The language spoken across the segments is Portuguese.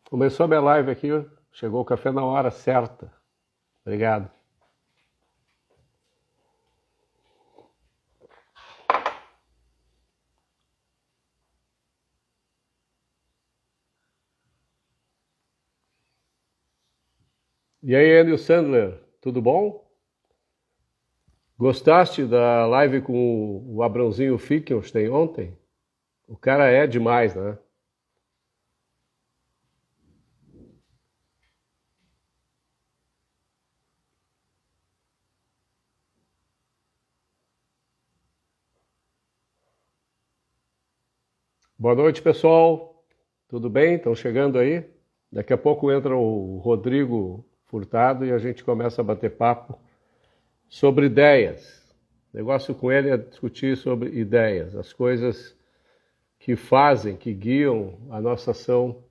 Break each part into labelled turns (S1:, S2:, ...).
S1: Começou a minha live aqui, chegou o café na hora certa. Obrigado. E aí, Enio Sandler, tudo bom? Gostaste da live com o Abrãozinho Finkelstein ontem? O cara é demais, né? Boa noite, pessoal. Tudo bem? Estão chegando aí? Daqui a pouco entra o Rodrigo Furtado e a gente começa a bater papo sobre ideias. O negócio com ele é discutir sobre ideias, as coisas que fazem, que guiam a nossa ação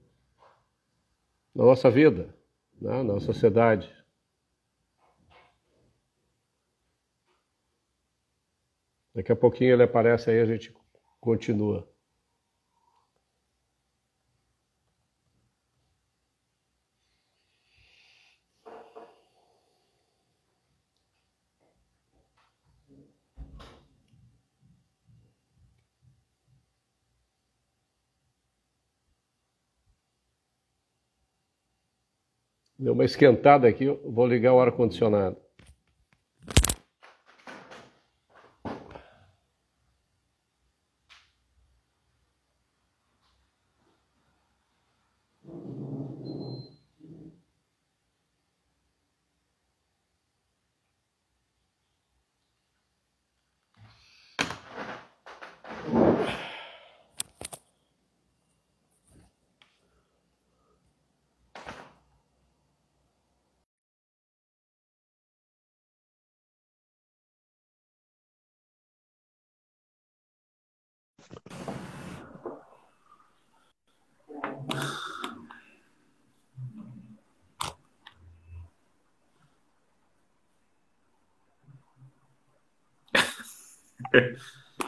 S1: na nossa vida, né? Na sociedade. Daqui a pouquinho ele aparece aí, a gente continua. Deu uma esquentada aqui, eu vou ligar o ar-condicionado.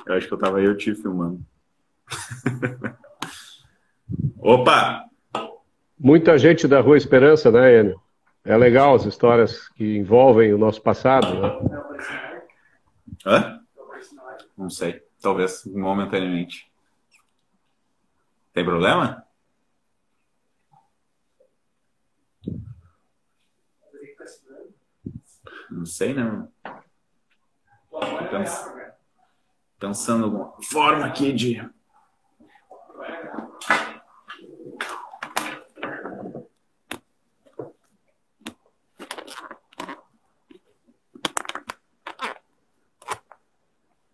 S2: Eu acho que eu tava eu te filmando. Opa!
S1: Muita gente da Rua Esperança, né, Enio? É legal as histórias que envolvem o nosso passado, né?
S2: Hã? Não sei. Talvez momentaneamente. Tem problema? Não sei, né? Pensando alguma forma aqui de.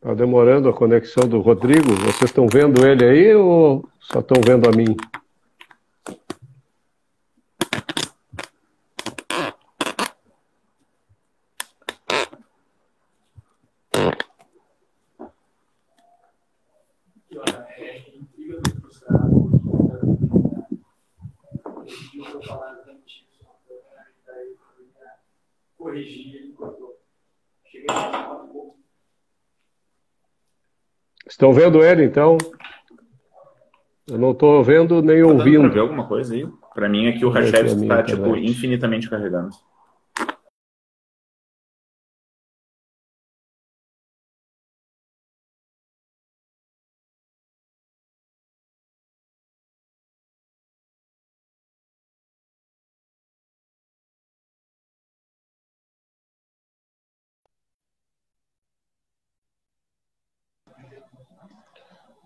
S1: Tá demorando a conexão do Rodrigo. Vocês estão vendo ele aí ou só estão vendo a mim? Estão vendo ele, então? Eu não estou vendo nem
S2: Tá dando pra ver
S1: ouvindo.
S2: alguma coisa aí? Pra mim aqui o
S1: Deixa eu ver aqui a
S2: Rachevski
S1: minha
S2: tá, tipo,
S1: internet.
S2: infinitamente carregando.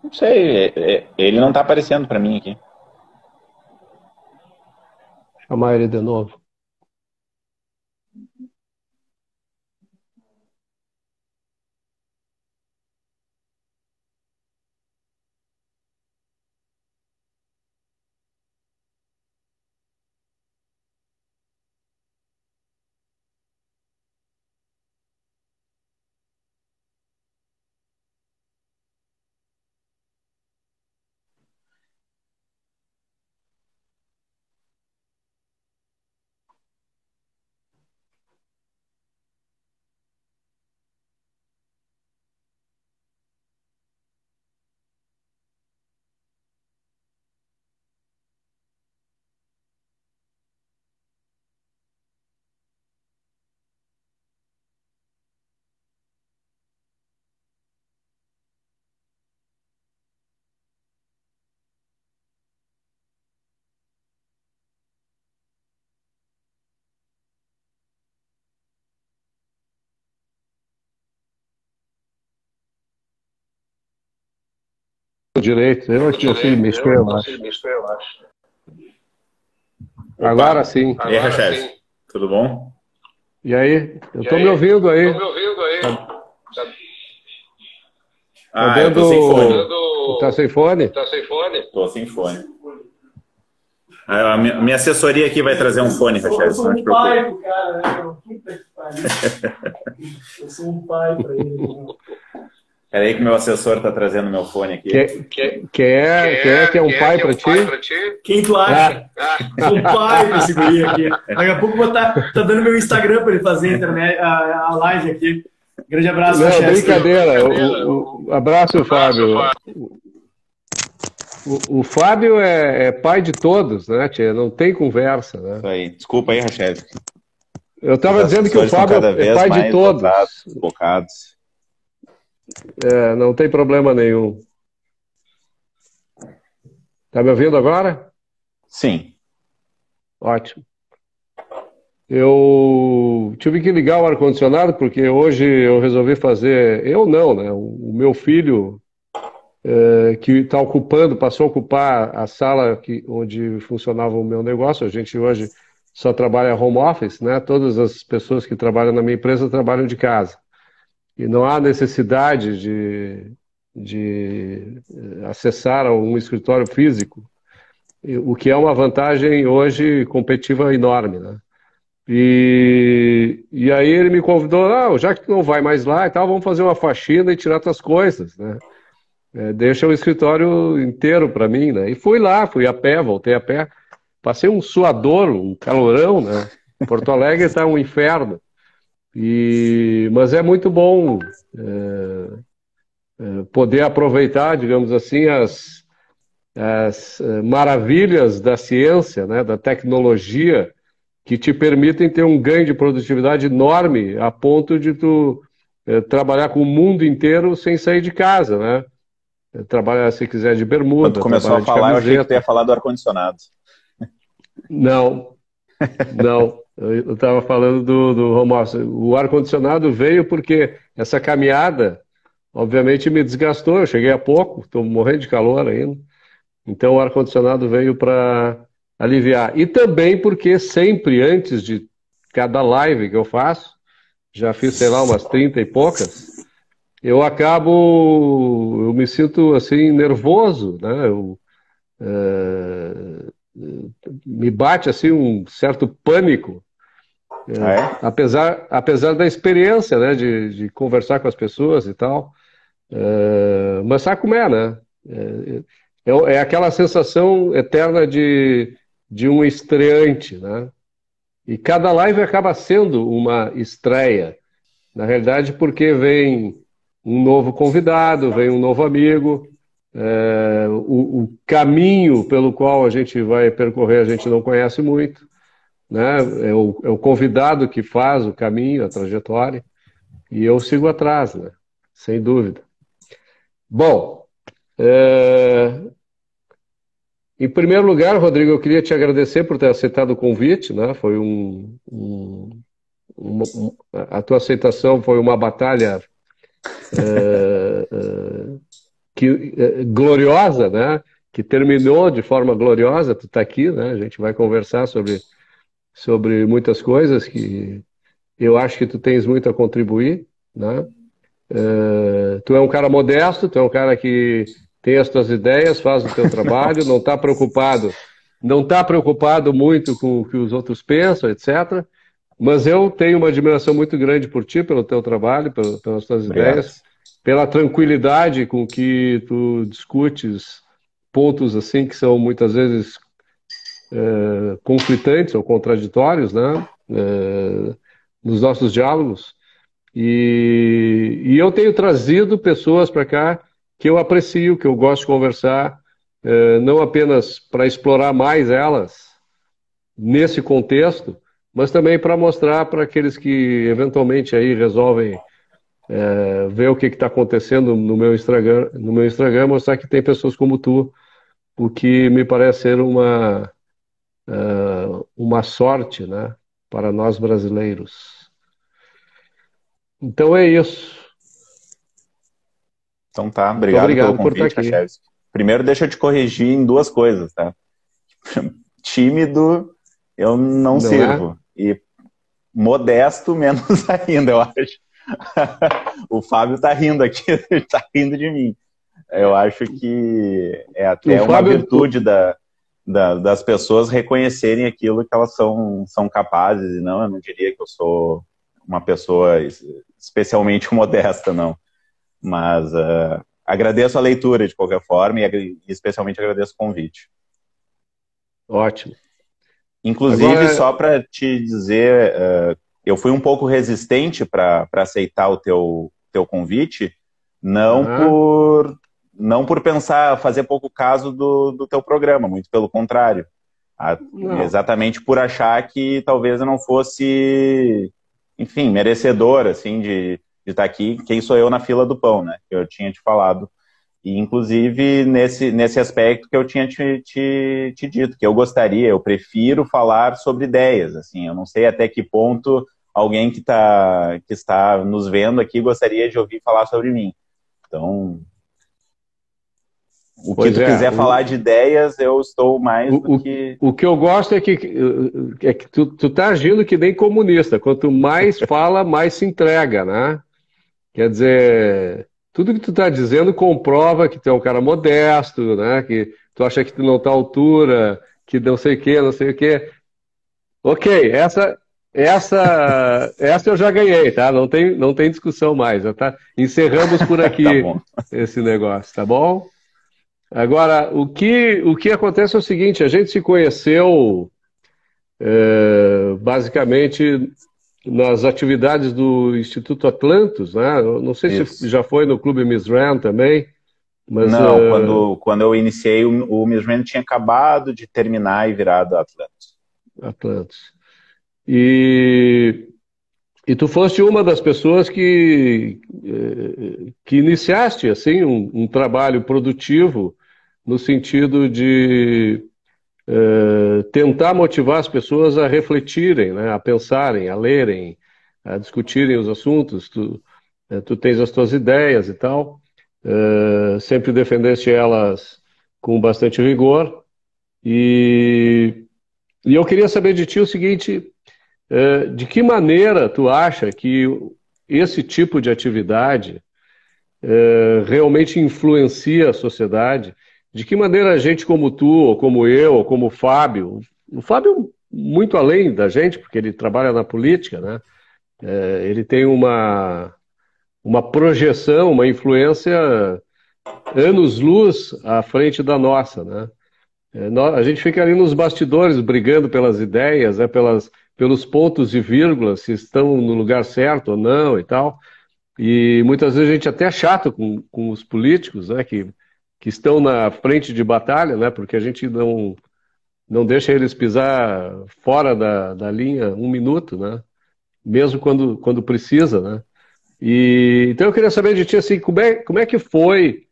S2: Não sei, ele não tá aparecendo pra mim aqui.
S1: Chamar ele de novo. direito. Eu aqui não sei mexer, eu acho. Agora sim.
S2: E aí, Rachel? Tudo bom?
S1: E aí? Eu tô me ouvindo aí.
S2: Eu tô sem fone.
S1: Tá sem fone?
S2: Tô sem fone. A minha assessoria aqui vai trazer um fone, Rachel. Não te preocupe.
S3: Eu sou um pai para ele.
S2: Peraí que meu assessor tá trazendo meu fone aqui.
S1: Quem é que é um pai para ti?
S3: Quem tu acha? Sou um pai para esse guri aqui. Daqui a pouco vou tá dando meu Instagram para ele fazer a internet, a live aqui. Grande abraço,
S1: Não, brincadeira. Abraço, Fábio. O Fábio é pai de todos, né, tia? Não tem conversa, né?
S2: Isso aí. Desculpa aí, Rachel.
S1: Eu estava dizendo que o Fábio é pai de todos.
S2: Bocados.
S1: Não tem problema nenhum. Tá me ouvindo agora?
S2: Sim.
S1: Ótimo. Eu tive que ligar o ar-condicionado porque hoje eu resolvi fazer. Eu não, né? O meu filho, que passou a ocupar a sala onde funcionava o meu negócio. A gente hoje só trabalha home office, né? Todas as pessoas que trabalham na minha empresa trabalham de casa. E não há necessidade de acessar um escritório físico, o que é uma vantagem hoje competitiva enorme, né? E aí ele me convidou, já que tu não vai mais lá e tal, vamos fazer uma faxina e tirar tuas coisas, né? Deixa o escritório inteiro para mim, né? E fui lá, fui a pé, voltei a pé, passei um suador, um calorão, né? Porto Alegre está um inferno. Mas é muito bom poder aproveitar, digamos assim, as maravilhas da ciência, né, da tecnologia, que te permitem ter um ganho de produtividade enorme a ponto de tu trabalhar com o mundo inteiro sem sair de casa, né? Trabalhar, se quiser, de bermuda.
S2: Quando tu começou a falar, eu achei que tu ia falar do ar-condicionado.
S1: Não. Eu estava falando do home office. O ar-condicionado veio porque essa caminhada, obviamente, me desgastou. Eu cheguei há pouco, estou morrendo de calor ainda. Então, o ar-condicionado veio para aliviar. E também porque sempre, antes de cada live que eu faço, já fiz, sei lá, umas 30 e poucas, eu me sinto, assim, nervoso, né? Me bate, assim, um certo pânico. Apesar da experiência, né, de conversar com as pessoas e tal, mas sabe como é, né? É aquela sensação eterna de um estreante, né? E cada live acaba sendo uma estreia, na realidade, porque vem um novo convidado, vem um novo amigo, o caminho pelo qual a gente vai percorrer a gente não conhece muito, né? É o convidado que faz o caminho, a trajetória, e eu sigo atrás, né? Sem dúvida. Bom, em primeiro lugar, Rodrigo, eu queria te agradecer por ter aceitado o convite, né? Foi a tua aceitação foi uma batalha gloriosa, né? Que terminou de forma gloriosa. Tu está aqui, né? A gente vai conversar sobre muitas coisas que eu acho que tu tens muito a contribuir, né? Tu é um cara modesto, tu é um cara que tem as tuas ideias, faz o teu trabalho, não está preocupado muito com o que os outros pensam, etc. Mas eu tenho uma admiração muito grande por ti, pelo teu trabalho, pelas tuas ideias, pela tranquilidade com que tu discutes pontos assim que são muitas vezes conflitantes ou contraditórios, né? Nos nossos diálogos. E eu tenho trazido pessoas para cá que eu aprecio, que eu gosto de conversar, não apenas para explorar mais elas nesse contexto, mas também para mostrar para aqueles que eventualmente aí resolvem ver o que está acontecendo no meu Instagram, mostrar que tem pessoas como tu, o que me parece ser uma sorte, né, para nós brasileiros. Então é isso.
S2: Então tá, obrigado pelo
S1: por estar
S2: convite,
S1: aqui.
S2: Rachel. primeiro deixa eu te corrigir em duas coisas, tá? Tímido, eu não sirvo. E modesto, menos ainda, eu acho. O Fábio tá rindo aqui, ele tá rindo de mim. Eu acho que é até uma virtude das pessoas reconhecerem aquilo que elas são capazes, e não, eu não diria que eu sou uma pessoa especialmente modesta, não. Mas agradeço a leitura de qualquer forma e especialmente agradeço o convite.
S1: Ótimo.
S2: Inclusive, agora, só para te dizer, eu fui um pouco resistente para aceitar o teu convite, não por pensar, fazer pouco caso do teu programa, muito pelo contrário. Exatamente por achar que talvez eu não fosse, enfim, merecedor, assim, de estar aqui. Quem sou eu na fila do pão, né? Que eu tinha te falado. E, inclusive, nesse aspecto que eu tinha te dito, que eu prefiro falar sobre ideias, assim. Eu não sei até que ponto alguém que está nos vendo aqui gostaria de ouvir falar sobre mim. Então, o que tu quiser falar de ideias, eu estou mais do que...
S1: O que eu gosto é que tu tá agindo que nem comunista. Quanto mais fala, mais se entrega, né? Quer dizer, tudo que tu tá dizendo comprova que tu é um cara modesto, né? Que tu acha que tu não tá à altura, que não sei o quê, não sei o quê. Ok, essa eu já ganhei, tá? Não tem discussão mais, tá? Encerramos por aqui esse negócio, tá bom? Agora, o que acontece é o seguinte, a gente se conheceu basicamente nas atividades do Instituto Atlantos, né? Eu não sei se já foi no Clube Misran também, mas...
S2: Não, quando eu iniciei, o Misran tinha acabado de terminar e virado
S1: Atlantos. E tu foste uma das pessoas que iniciaste assim, um trabalho produtivo no sentido de tentar motivar as pessoas a refletirem, né, a pensarem, a lerem, a discutirem os assuntos. Tu tens as tuas ideias e tal, sempre defendeste elas com bastante rigor, e eu queria saber de ti o seguinte: de que maneira tu acha que esse tipo de atividade realmente influencia a sociedade? De que maneira a gente como tu, ou como eu, ou como o Fábio muito além da gente, porque ele trabalha na política, né? Ele tem uma projeção, uma influência anos-luz à frente da nossa, né? A gente fica ali nos bastidores brigando pelas ideias, né, pelos pontos e vírgulas, se estão no lugar certo ou não e tal. E muitas vezes a gente até é chato com os políticos, né, que estão na frente de batalha, né, porque a gente não deixa eles pisar fora da linha um minuto, né, mesmo quando precisa, né. Então eu queria saber de ti, assim, como é que foi,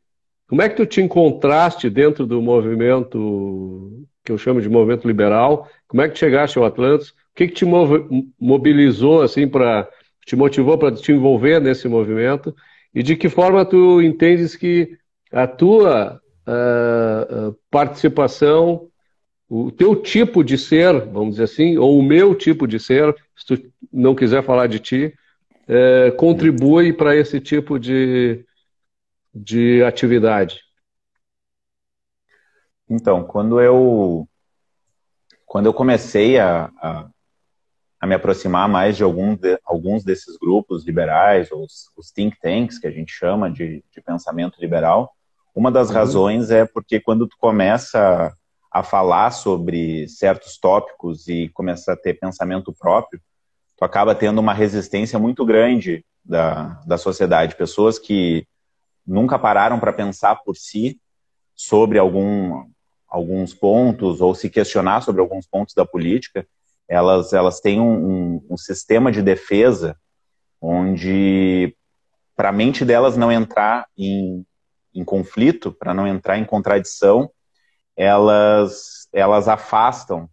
S1: como é que tu te encontraste dentro do movimento que eu chamo de movimento liberal? Como é que chegaste ao Atlantos? O que te mobilizou, assim, te motivou para te envolver nesse movimento? E de que forma tu entendes que a tua participação, o teu tipo de ser, vamos dizer assim, ou o meu tipo de ser, se tu não quiser falar de ti, contribui para esse tipo de atividade?
S2: Então, quando eu comecei a me aproximar mais de alguns desses grupos liberais, os think tanks, que a gente chama de pensamento liberal, uma das razões é porque quando tu começa a falar sobre certos tópicos e começa a ter pensamento próprio, tu acaba tendo uma resistência muito grande da sociedade. Pessoas que nunca pararam para pensar por si sobre alguns pontos ou se questionar sobre alguns pontos da política, elas têm um sistema de defesa onde, para a mente delas não entrar em conflito, para não entrar em contradição, elas afastam,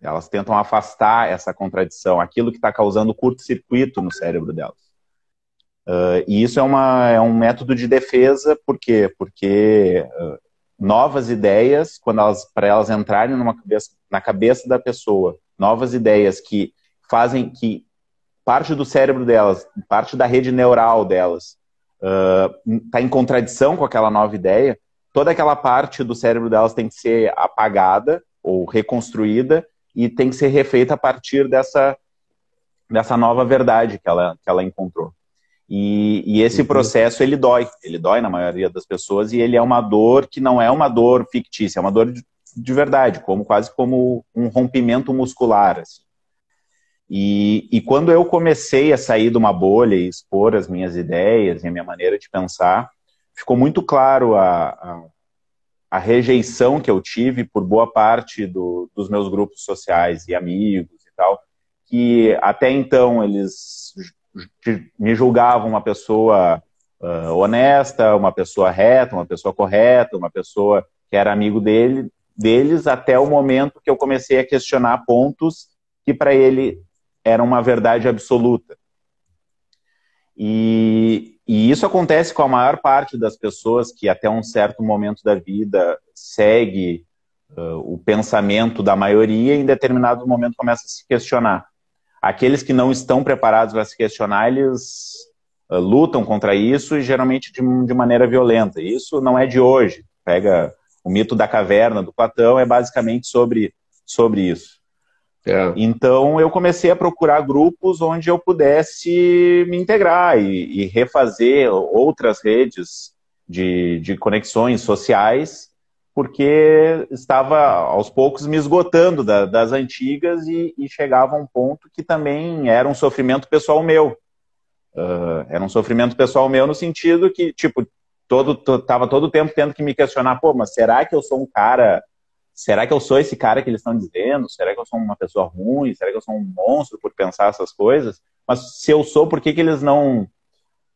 S2: elas tentam afastar essa contradição, aquilo que está causando curto-circuito no cérebro delas. E isso é um método de defesa, por quê? Porque novas ideias, para elas entrarem na cabeça da pessoa, novas ideias que fazem que parte do cérebro delas, parte da rede neural delas, está em contradição com aquela nova ideia, toda aquela parte do cérebro delas tem que ser apagada ou reconstruída e tem que ser refeita a partir dessa nova verdade que ela encontrou. E esse processo, ele dói na maioria das pessoas, e ele é uma dor que não é uma dor fictícia, é uma dor de verdade, quase como um rompimento muscular, assim. E quando eu comecei a sair de uma bolha e expor as minhas ideias e a minha maneira de pensar, ficou muito claro a rejeição que eu tive por boa parte dos meus grupos sociais e amigos e tal, que até então eles me julgavam uma pessoa honesta, uma pessoa reta, uma pessoa correta, uma pessoa que era amigo deles, até o momento que eu comecei a questionar pontos que para ele eram uma verdade absoluta. E isso acontece com a maior parte das pessoas que até um certo momento da vida segue o pensamento da maioria e em determinado momento começa a se questionar. Aqueles que não estão preparados para se questionar, eles lutam contra isso e geralmente de maneira violenta. Isso não é de hoje. Pega o mito da caverna do Platão, é basicamente sobre isso. Então eu comecei a procurar grupos onde eu pudesse me integrar e refazer outras redes de conexões sociais, porque estava aos poucos me esgotando das antigas e chegava a um ponto que também era um sofrimento pessoal meu. Era um sofrimento pessoal meu no sentido que, tipo, estava todo o tempo tendo que me questionar, pô, mas será que eu sou um cara... Será que eu sou esse cara que eles estão dizendo? Será que eu sou uma pessoa ruim? Será que eu sou um monstro por pensar essas coisas? Mas se eu sou, por que eles não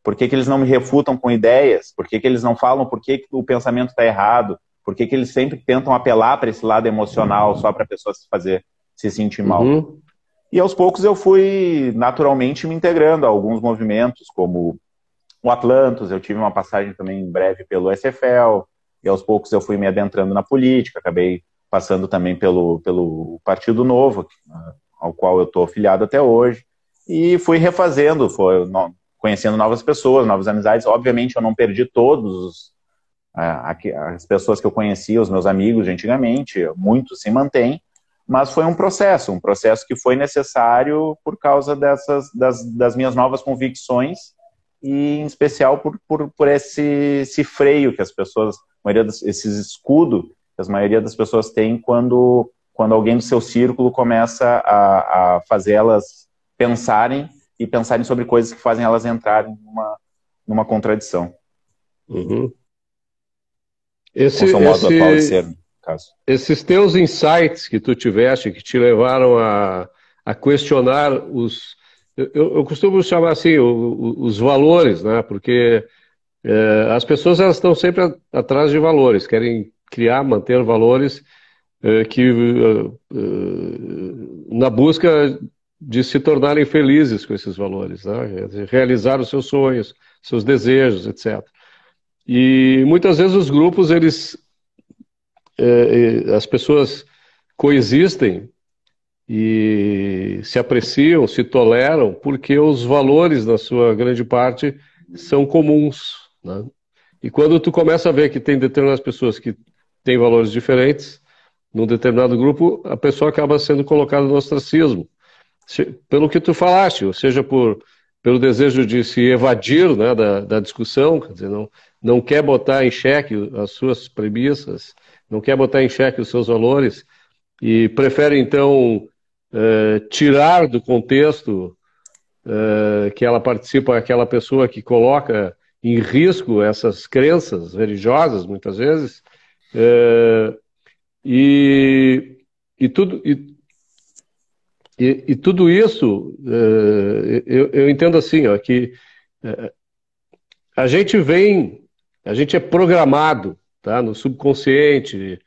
S2: me refutam com ideias? Por que eles não falam por que o pensamento está errado? Por que eles sempre tentam apelar para esse lado emocional só para a pessoa se sentir mal? E aos poucos eu fui naturalmente me integrando a alguns movimentos, como o Atlantos. Eu tive uma passagem também breve pelo SFL, e aos poucos eu fui me adentrando na política, acabei passando também pelo Partido Novo, ao qual eu estou afiliado até hoje, e fui refazendo, conhecendo novas pessoas, novas amizades. Obviamente eu não perdi todos as pessoas que eu conhecia, os meus amigos de antigamente, muitos se mantêm, mas foi um processo que foi necessário por causa das minhas novas convicções, e em especial por esse freio que as pessoas, esse escudo que a maioria das pessoas tem quando alguém do seu círculo começa a fazê-las pensarem sobre coisas que fazem elas entrarem numa contradição.
S1: Esse
S2: modo atual de ser, no caso.
S1: Esses teus insights que tu tiveste, que te levaram a questionar eu costumo chamar assim, os valores, né? Porque as pessoas elas estão sempre atrás de valores, querem criar, manter valores na busca de se tornarem felizes com esses valores, né? Realizar os seus sonhos, seus desejos, etc. E muitas vezes os grupos, as pessoas coexistem e se apreciam, se toleram, porque os valores, na sua grande parte, são comuns, né? E quando tu começa a ver que tem determinadas pessoas que têm valores diferentes, num determinado grupo, a pessoa acaba sendo colocada no ostracismo. Pelo que tu falaste, ou seja, pelo desejo de se evadir, né, da discussão, quer dizer, não quer botar em xeque as suas premissas, não quer botar em xeque os seus valores, e prefere, então, tirar do contexto que ela participa aquela pessoa que coloca em risco essas crenças religiosas, muitas vezes, e tudo isso, eu entendo assim, ó, que a gente é programado, tá, no subconsciente,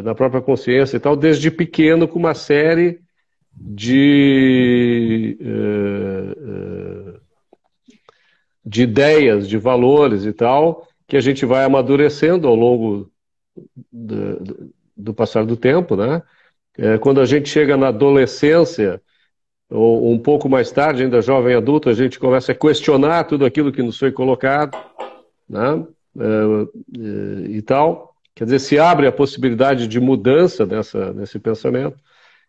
S1: na própria consciência e tal, desde pequeno, com uma série de ideias, de valores e tal, que a gente vai amadurecendo ao longo do passar do tempo, né? Quando a gente chega na adolescência, ou um pouco mais tarde, ainda jovem adulto, a gente começa a questionar tudo aquilo que nos foi colocado, né? E tal. Quer dizer, se abre a possibilidade de mudança nesse pensamento.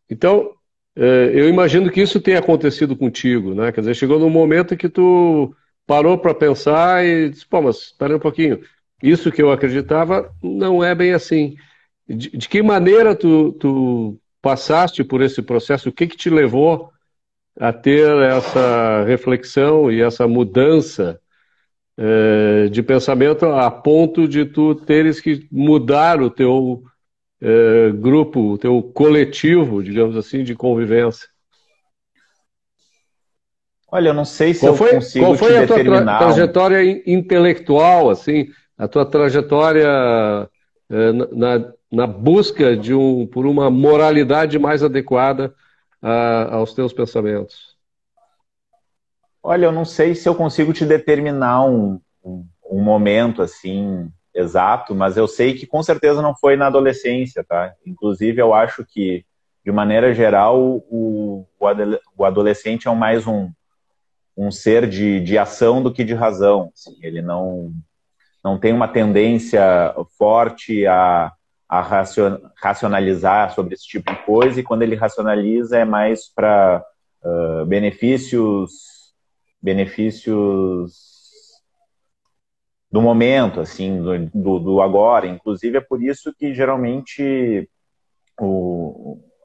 S1: Então, eu imagino que isso tenha acontecido contigo, né? Quer dizer, chegou num momento que tu parou para pensar e disse, pô, mas espera um pouquinho, isso que eu acreditava não é bem assim. De que maneira tu passaste por esse processo? O que te levou a ter essa reflexão e essa mudança de pensamento a ponto de tu teres que mudar o teu grupo, o teu coletivo, digamos assim, de convivência?
S2: Olha, eu não sei se
S1: Qual
S2: eu consigo te
S1: foi a tua
S2: determinar.
S1: trajetória intelectual, assim, a tua trajetória na busca por uma moralidade mais adequada aos teus pensamentos?
S2: Olha, eu não sei se eu consigo te determinar um momento assim exato, mas eu sei que com certeza não foi na adolescência, tá? Inclusive, eu acho que, de maneira geral, o adolescente é mais um ser de ação do que de razão. Assim, ele não tem uma tendência forte a racionalizar sobre esse tipo de coisa, e quando ele racionaliza é mais para benefícios do momento, assim, do agora. Inclusive, é por isso que geralmente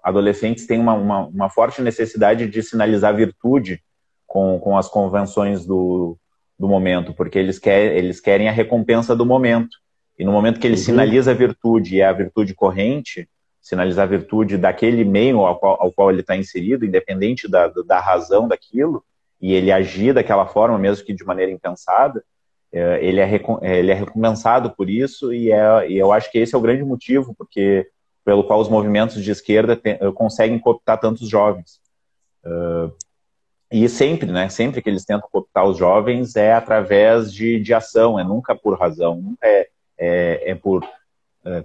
S2: adolescentes têm uma forte necessidade de sinalizar virtude com as convenções do momento, porque eles querem a recompensa do momento. E no momento que ele sinaliza a virtude, e é a virtude corrente, sinalizar a virtude daquele meio ao qual ele está inserido, independente da razão daquilo, e ele agir daquela forma, mesmo que de maneira impensada, ele é recompensado por isso, e eu acho que esse é o grande motivo pelo qual os movimentos de esquerda conseguem cooptar tantos jovens. E sempre, né, sempre que eles tentam cooptar os jovens é através de ação, é nunca por razão, nunca é por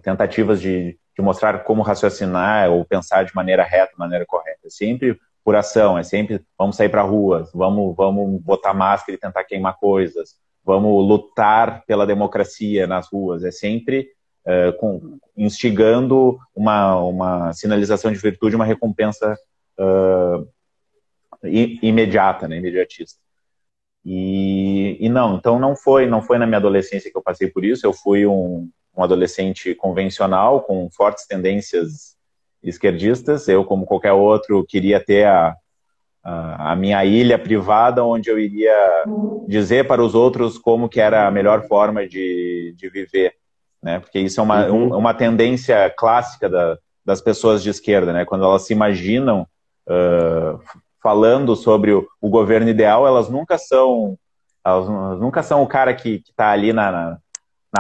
S2: tentativas de mostrar como raciocinar ou pensar de maneira reta, de maneira correta. É sempre por ação, é sempre vamos sair para ruas, vamos botar máscara e tentar queimar coisas, vamos lutar pela democracia nas ruas, é sempre instigando uma sinalização de virtude, uma recompensa imediata, né, imediatista. Então não foi na minha adolescência que eu passei por isso. Eu fui um adolescente convencional, com fortes tendências esquerdistas. Eu, como qualquer outro, queria ter a minha ilha privada, onde eu iria dizer para os outros como que era a melhor forma de viver, né? Porque isso é uma tendência clássica das pessoas de esquerda, né? Quando elas se imaginam falando sobre o governo ideal, elas nunca são o cara que está ali na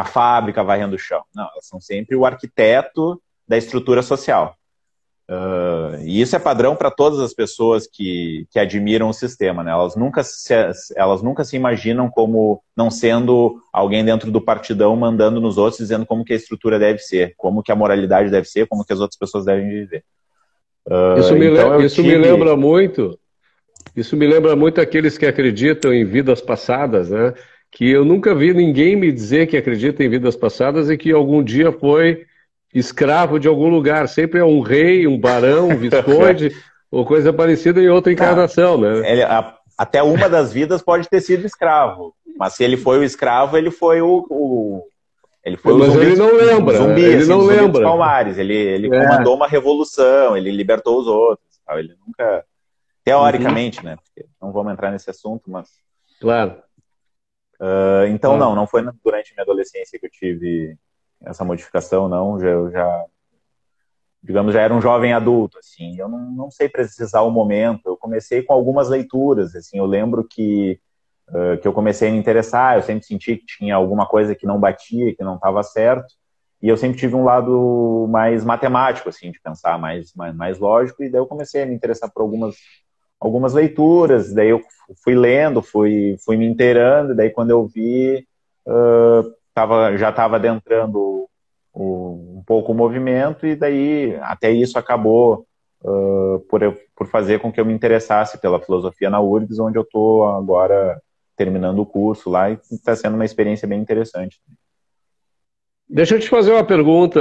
S2: fábrica varrendo o chão. Não, elas são sempre o arquiteto da estrutura social. E isso é padrão para todas as pessoas que admiram o sistema, né? Elas nunca se imaginam como não sendo alguém dentro do partidão mandando nos outros, dizendo como que a estrutura deve ser, como que a moralidade deve ser, como que as outras pessoas devem viver. Isso me lembra muito aqueles que acreditam em vidas passadas, né? Que eu nunca vi ninguém me dizer que acredita em vidas passadas e que algum dia foi escravo de algum lugar. Sempre é um rei, um barão, um visconde, ou coisa parecida em outra encarnação, né? Até uma das vidas pode ter sido escravo, mas se ele foi o escravo, ele foi
S1: mas ele não lembra. Ele não lembra.
S2: Dos Palmares. Ele comandou uma revolução, ele libertou os outros. Ele nunca... Teoricamente, né? Porque não vamos entrar nesse assunto, mas...
S1: Claro.
S2: Então, não foi durante a minha adolescência que eu tive essa modificação, não. Digamos, já era um jovem adulto, assim. Eu não sei precisar o momento. Eu comecei com algumas leituras, assim. Eu lembro que eu comecei a me interessar, eu sempre senti que tinha alguma coisa que não batia, que não estava certo, e eu sempre tive um lado mais matemático, assim, de pensar mais lógico, e daí eu comecei a me interessar por algumas leituras, daí eu fui lendo, fui me inteirando, e daí quando eu vi, já estava adentrando um pouco o movimento, e daí até isso acabou por fazer com que eu me interessasse pela filosofia na URGS, onde eu estou agora terminando o curso lá, e está sendo uma experiência bem interessante.
S1: Deixa eu te fazer uma pergunta,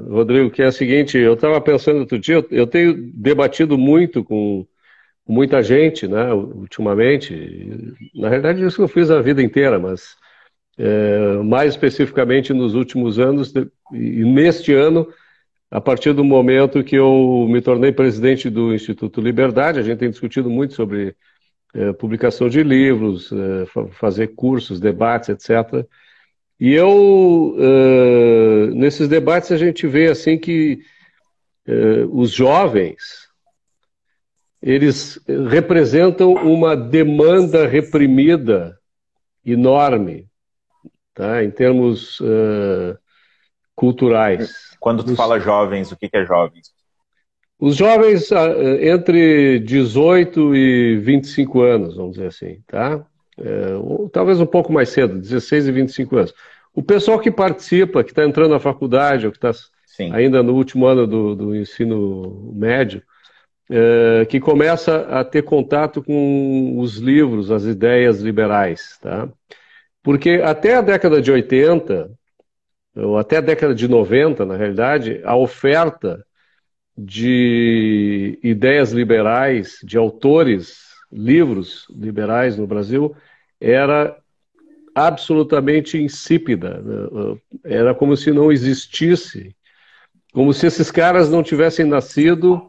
S1: Rodrigo, que é a seguinte: eu estava pensando outro dia, eu tenho debatido muito com muita gente, né, ultimamente. Na realidade, isso que eu fiz a vida inteira, mas mais especificamente nos últimos anos, e neste ano, a partir do momento que eu me tornei presidente do Instituto Liberdade. A gente tem discutido muito sobre publicação de livros, fazer cursos, debates, etc. E nesses debates a gente vê assim que os jovens, eles representam uma demanda reprimida enorme, tá, em termos culturais.
S2: Quando tu fala jovens, o que é jovens?
S1: Os jovens entre 18 e 25 anos, vamos dizer assim, tá? Ou talvez um pouco mais cedo, 16 e 25 anos. O pessoal que participa, que está entrando na faculdade, ou que está ainda no último ano do ensino médio, que começa a ter contato com os livros, as ideias liberais, tá? Porque até a década de 80, ou até a década de 90, na realidade, a oferta de ideias liberais, de autores, livros liberais no Brasil, era absolutamente insípida. Era como se não existisse, como se esses caras não tivessem nascido,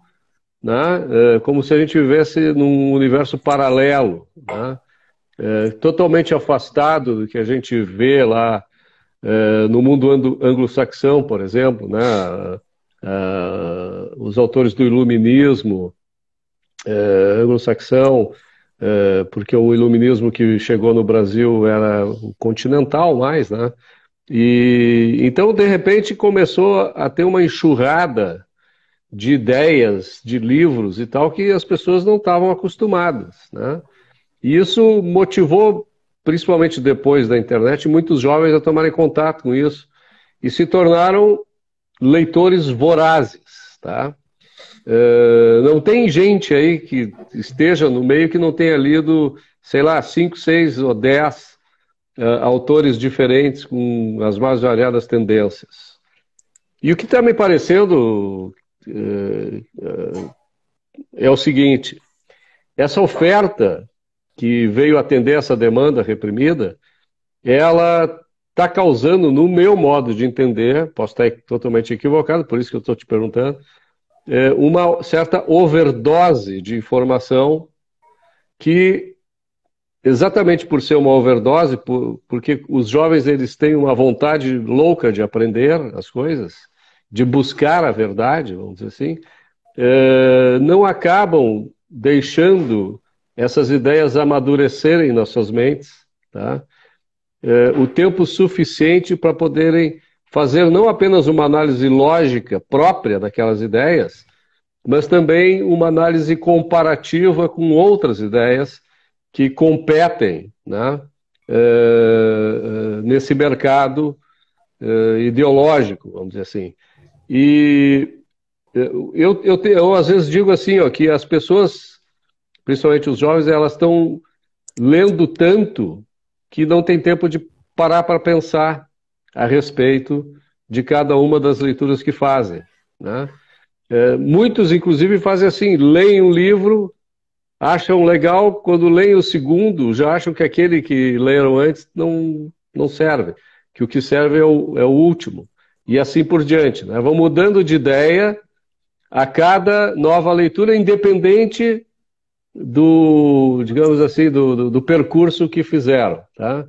S1: né? Como se a gente vivesse num universo paralelo, né? Totalmente afastado do que a gente vê lá no mundo anglo-saxão, por exemplo, né? Os autores do iluminismo anglo-saxão, porque o iluminismo que chegou no Brasil era continental mais, né? E então, de repente, começou a ter uma enxurrada de ideias, de livros e tal, que as pessoas não estavam acostumadas, né? E isso motivou, principalmente depois da internet, muitos jovens a tomarem contato com isso e se tornaram leitores vorazes, tá? Não tem gente aí que esteja no meio que não tenha lido, sei lá, 5, 6 ou 10 autores diferentes com as mais variadas tendências. E o que está me parecendo é o seguinte: essa oferta que veio atender essa demanda reprimida, ela está causando, no meu modo de entender, posso estar totalmente equivocado, por isso que eu estou te perguntando, uma certa overdose de informação que, exatamente por ser uma overdose, porque os jovens eles têm uma vontade louca de aprender as coisas, de buscar a verdade, vamos dizer assim, não acabam deixando essas ideias amadurecerem nas suas mentes, tá? O tempo suficiente para poderem fazer não apenas uma análise lógica própria daquelas ideias, mas também uma análise comparativa com outras ideias que competem, né, nesse mercado ideológico, vamos dizer assim. E eu às vezes digo assim, ó, que as pessoas, principalmente os jovens, elas estão lendo tanto que não tem tempo de parar para pensar a respeito de cada uma das leituras que fazem, né? Muitos, inclusive, fazem assim: leem um livro, acham legal, quando leem o segundo, já acham que aquele que leram antes não serve, que o que serve é o último, e assim por diante, né? Vão mudando de ideia a cada nova leitura, independente digamos assim, do percurso que fizeram, tá?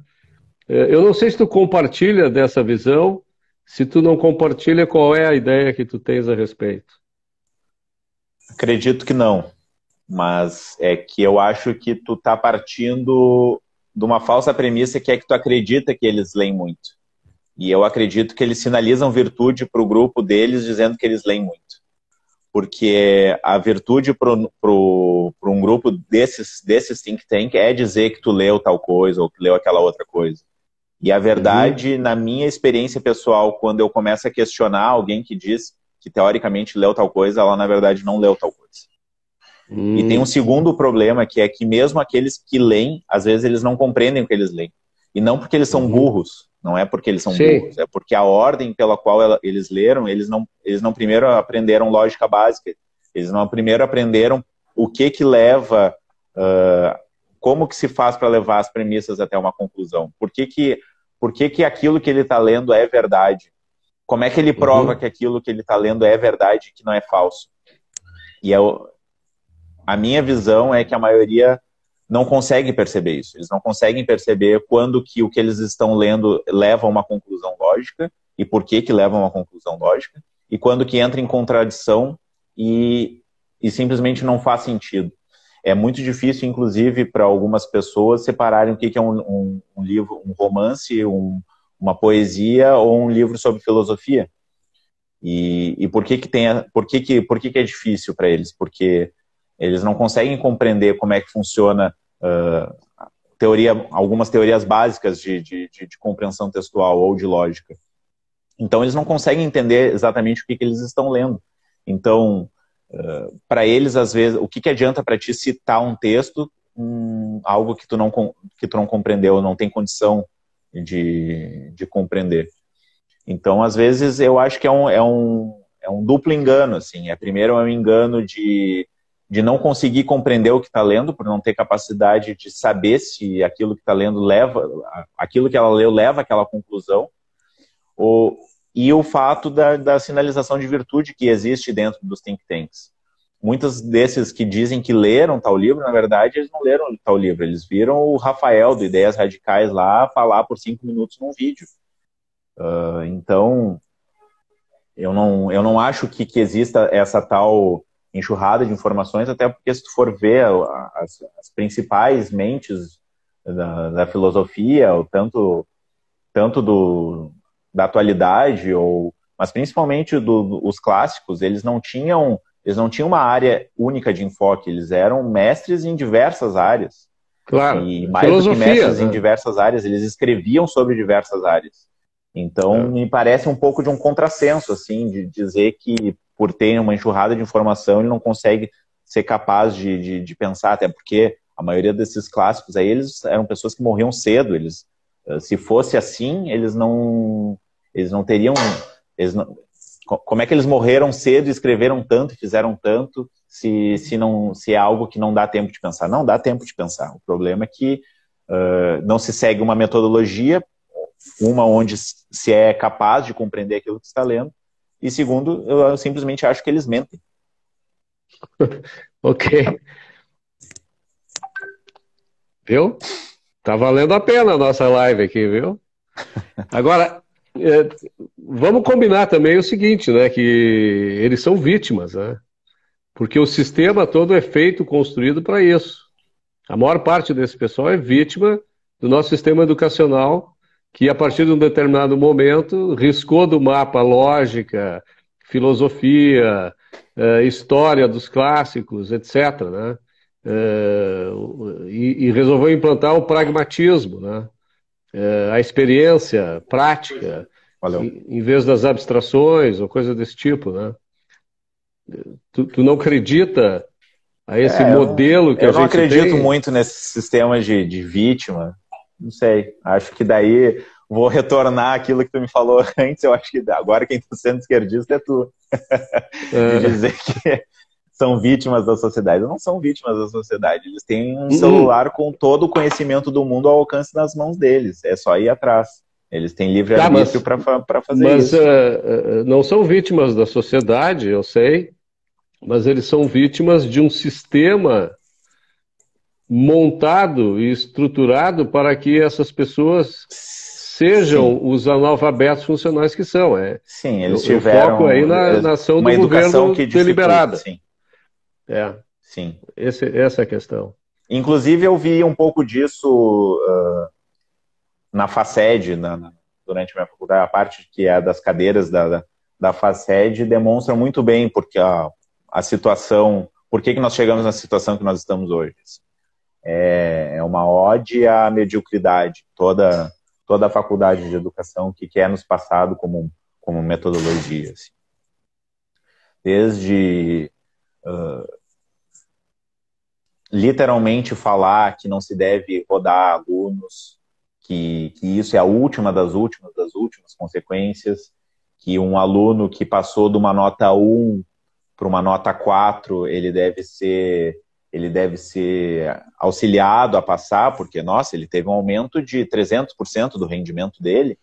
S1: Eu não sei se tu compartilha dessa visão. Se tu não compartilha, qual é a ideia que tu tens a respeito?
S2: Acredito que não, mas é que eu acho que tu tá partindo de uma falsa premissa, que é que tu acredita que eles leem muito. E eu acredito que eles sinalizam virtude para o grupo deles, dizendo que eles leem muito. Porque a virtude para um grupo desses think tank é dizer que tu leu tal coisa ou que leu aquela outra coisa. E a verdade, na minha experiência pessoal, quando eu começo a questionar alguém que diz que teoricamente leu tal coisa, ela na verdade não leu tal coisa. E tem um segundo problema, que é que mesmo aqueles que leem, às vezes eles não compreendem o que eles leem. E não porque eles são burros, não é porque eles são burros, é porque a ordem pela qual eles leram, eles não primeiro aprenderam lógica básica, eles não primeiro aprenderam o que leva, como que se faz para levar as premissas até uma conclusão. Por que aquilo que ele está lendo é verdade? Como é que ele prova que aquilo que ele está lendo é verdade e que não é falso? E a minha visão é que a maioria não consegue perceber isso. Eles não conseguem perceber quando que o que eles estão lendo leva a uma conclusão lógica e por que leva a uma conclusão lógica, e quando que entra em contradição e simplesmente não faz sentido. É muito difícil, inclusive, para algumas pessoas separarem o que é um livro, um romance, uma poesia ou um livro sobre filosofia. E por que é difícil para eles? Porque eles não conseguem compreender como é que funciona algumas teorias básicas de compreensão textual ou de lógica. Então, eles não conseguem entender exatamente o que eles estão lendo. Então, para eles, às vezes, o que adianta para ti citar um texto, algo que tu não compreendeu, não tem condição de compreender. Então, às vezes, eu acho que é um duplo engano, assim. Primeiro é um engano de não conseguir compreender o que está lendo, por não ter capacidade de saber se aquilo que está lendo aquilo que ela leu leva àquela conclusão, e o fato da sinalização de virtude que existe dentro dos think tanks. Muitos desses que dizem que leram tal livro, na verdade, eles não leram tal livro, eles viram o Rafael, do Ideias Radicais, lá falar por 5 minutos num vídeo. Então, eu não acho que exista essa tal enxurrada de informações, até porque se tu for ver as principais mentes da filosofia, tanto da atualidade, mas principalmente os clássicos, eles não tinham uma área única de enfoque, eles eram mestres em diversas áreas.
S1: Claro,
S2: e mais do que mestres em diversas áreas, eles escreviam sobre diversas áreas. Então, me parece um pouco de um contrassenso, assim, de dizer que por ter uma enxurrada de informação, ele não consegue ser capaz de pensar, até porque a maioria desses clássicos aí, eles eram pessoas que morriam cedo, se fosse assim, eles não teriam... como é que eles morreram cedo e escreveram tanto e fizeram tanto se é algo que não dá tempo de pensar? Não dá tempo de pensar. O problema é que não se segue uma metodologia, uma onde se é capaz de compreender aquilo que está lendo, e segundo, eu simplesmente acho que eles mentem.
S1: Ok. Viu? Tá valendo a pena a nossa live aqui, viu? Agora, vamos combinar também o seguinte, né? Que eles são vítimas, né? Porque o sistema todo é feito, construído para isso. A maior parte desse pessoal é vítima do nosso sistema educacional, que a partir de um determinado momento riscou do mapa lógica, filosofia, história dos clássicos, etc., né? E resolveu implantar o pragmatismo, né? A experiência prática, em vez das abstrações ou coisa desse tipo, né? Tu não acredita a esse modelo que a gente tem?
S2: Eu não acredito muito nesse sistema de vítima. Não sei. Acho que daí vou retornar aquilo que tu me falou antes. Eu acho que agora quem está sendo esquerdista é tu. De dizer que são vítimas da sociedade. Não são vítimas da sociedade. Eles têm um celular com todo o conhecimento do mundo ao alcance das mãos deles. É só ir atrás. Eles têm livre-arbítrio para fazer isso.
S1: Mas não são vítimas da sociedade, eu sei. Mas eles são vítimas de um sistema montado e estruturado para que essas pessoas sejam os analfabetos funcionais que são.
S2: Sim, eles tiveram
S1: foco aí na ação do governo deliberada.
S2: Sim.
S1: Sim. Essa é a questão.
S2: Inclusive, eu vi um pouco disso na FACED, durante a minha faculdade, a parte que é das cadeiras da FACED demonstra muito bem porque a situação, por que nós chegamos na situação que nós estamos hoje. É uma ode à mediocridade. Toda toda a faculdade de educação, o que é nos passado como metodologia. Assim. Desde literalmente falar que não se deve rodar alunos, que isso é a última das últimas consequências, que um aluno que passou de uma nota 1 para uma nota 4, ele deve ser auxiliado a passar, porque, nossa, ele teve um aumento de 300% do rendimento dele,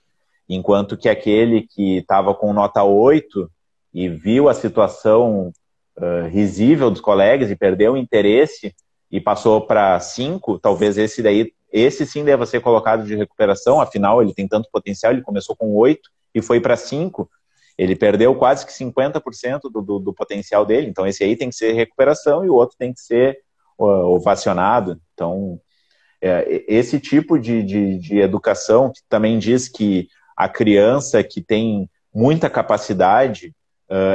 S2: enquanto que aquele que estava com nota 8 e viu a situação risível dos colegas e perdeu o interesse e passou para 5, talvez esse sim deva ser colocado de recuperação, afinal ele tem tanto potencial, ele começou com 8 e foi para 5, ele perdeu quase que 50% do potencial dele, então esse aí tem que ser recuperação e o outro tem que ser ovacionado. Então, esse tipo de educação, que também diz que a criança que tem muita capacidade,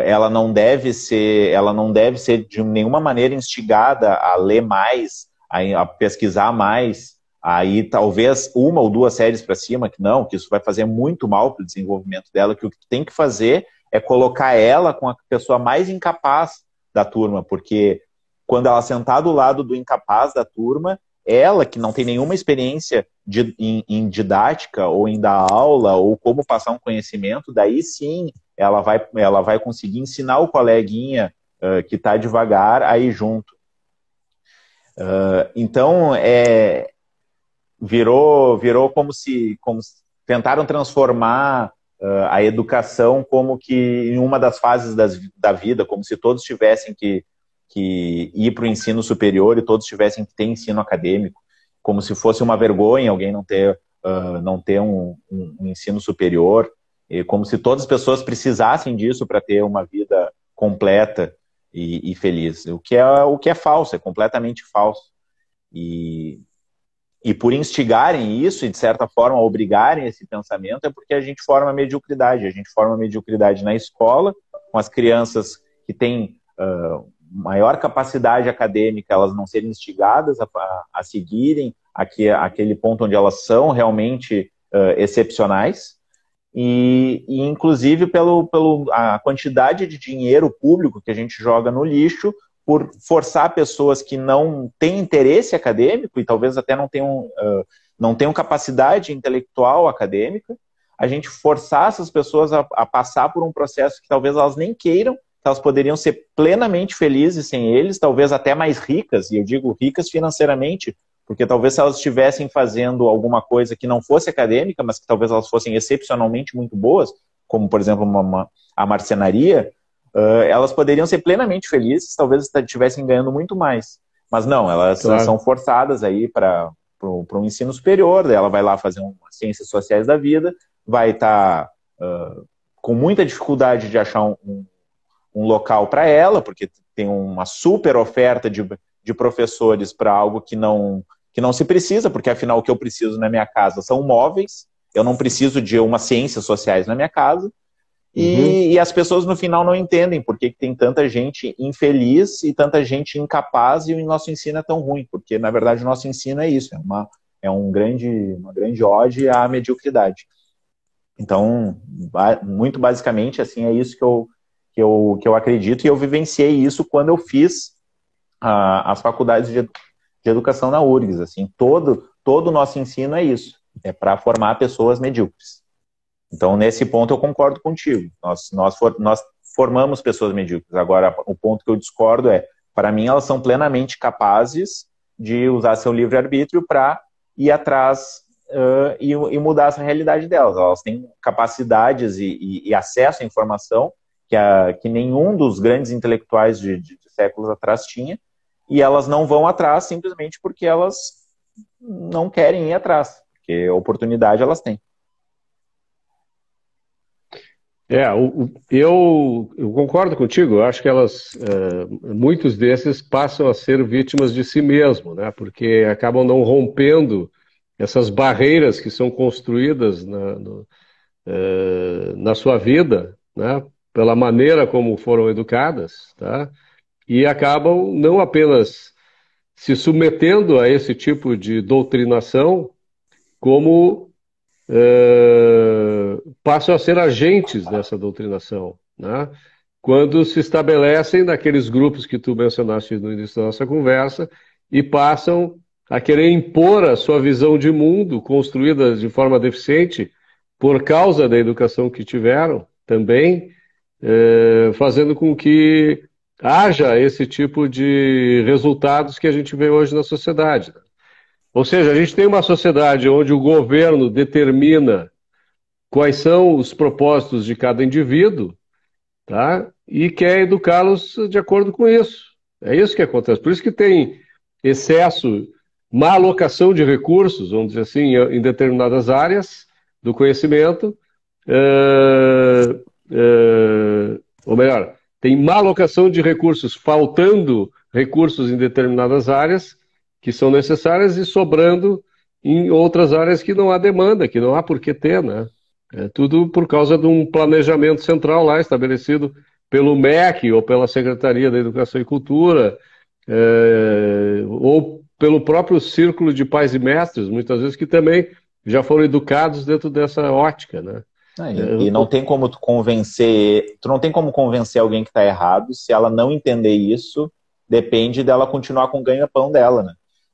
S2: ela não deve ser de nenhuma maneira instigada a ler mais, a pesquisar mais, aí talvez 1 ou 2 séries para cima, que isso vai fazer muito mal para o desenvolvimento dela, que o que tem que fazer é colocar ela com a pessoa mais incapaz da turma, porque quando ela sentar do lado do incapaz da turma, ela que não tem nenhuma experiência em didática ou em dar aula ou como passar um conhecimento, daí sim ela vai conseguir ensinar o coleguinha que está devagar aí junto. Então, virou como se tentaram transformar a educação como que em uma das fases da vida, como se todos tivessem que ir para o ensino superior e todos tivessem que ter ensino acadêmico, como se fosse uma vergonha alguém não ter um ensino superior, e como se todas as pessoas precisassem disso para ter uma vida completa e feliz, o que é falso, é completamente falso. E por instigarem isso e, de certa forma, obrigarem esse pensamento, é porque a gente forma mediocridade. A gente forma mediocridade na escola, com as crianças que têm maior capacidade acadêmica, elas não serem instigadas a seguirem aquele ponto onde elas são realmente excepcionais. E inclusive, a quantidade de dinheiro público que a gente joga no lixo, por forçar pessoas que não têm interesse acadêmico e talvez até não tenham capacidade intelectual acadêmica, a gente forçar essas pessoas a passar por um processo que talvez elas nem queiram, que elas poderiam ser plenamente felizes sem eles, talvez até mais ricas, e eu digo ricas financeiramente, porque talvez se elas estivessem fazendo alguma coisa que não fosse acadêmica, mas que talvez elas fossem excepcionalmente muito boas, como, por exemplo, a marcenaria, elas poderiam ser plenamente felizes, talvez estivessem ganhando muito mais. Mas não, elas são forçadas aí para um ensino superior, daí ela vai lá fazer umas ciências sociais da vida, vai estar com muita dificuldade de achar um local para ela, porque tem uma super oferta de professores para algo que não se precisa, porque afinal o que eu preciso na minha casa são móveis, eu não preciso de umas ciências sociais na minha casa. E as pessoas no final não entendem por que tem tanta gente infeliz e tanta gente incapaz e o nosso ensino é tão ruim, porque na verdade o nosso ensino é isso, é uma grande ode à mediocridade. Então, muito basicamente, assim, é isso que eu acredito, e eu vivenciei isso quando eu fiz as faculdades de educação na URGS. Assim, todo o nosso ensino é isso, é para formar pessoas medíocres. Então, nesse ponto, eu concordo contigo. Nós formamos pessoas medíocres. Agora, o ponto que eu discordo para mim, elas são plenamente capazes de usar seu livre-arbítrio para ir atrás e mudar essa realidade delas. Elas têm capacidades e acesso à informação que nenhum dos grandes intelectuais de séculos atrás tinha, e elas não vão atrás simplesmente porque elas não querem ir atrás, porque oportunidade elas têm.
S1: Eu concordo contigo. Eu acho que muitos desses passam a ser vítimas de si mesmo, né? Porque acabam não rompendo essas barreiras que são construídas na sua vida, né? Pela maneira como foram educadas, tá? E acabam não apenas se submetendo a esse tipo de doutrinação, como passam a ser agentes dessa doutrinação, né? Quando se estabelecem naqueles grupos que tu mencionaste no início da nossa conversa e passam a querer impor a sua visão de mundo, construída de forma deficiente, por causa da educação que tiveram também, fazendo com que haja esse tipo de resultados que a gente vê hoje na sociedade. Ou seja, a gente tem uma sociedade onde o governo determina quais são os propósitos de cada indivíduo, tá? E quer educá-los de acordo com isso. É isso que acontece. Por isso que tem excesso, má alocação de recursos, vamos dizer assim, em determinadas áreas do conhecimento, ou melhor, tem má alocação de recursos, faltando recursos em determinadas áreas que são necessárias e sobrando em outras áreas que não há demanda, que não há por que ter, né? É tudo por causa de um planejamento central lá estabelecido pelo MEC ou pela Secretaria da Educação e Cultura, ou pelo próprio círculo de pais e mestres, muitas vezes, que também já foram educados dentro dessa ótica, né?
S2: E não tem como tu não tem como convencer alguém que está errado se ela não entender isso, depende dela continuar com o ganha-pão dela, né?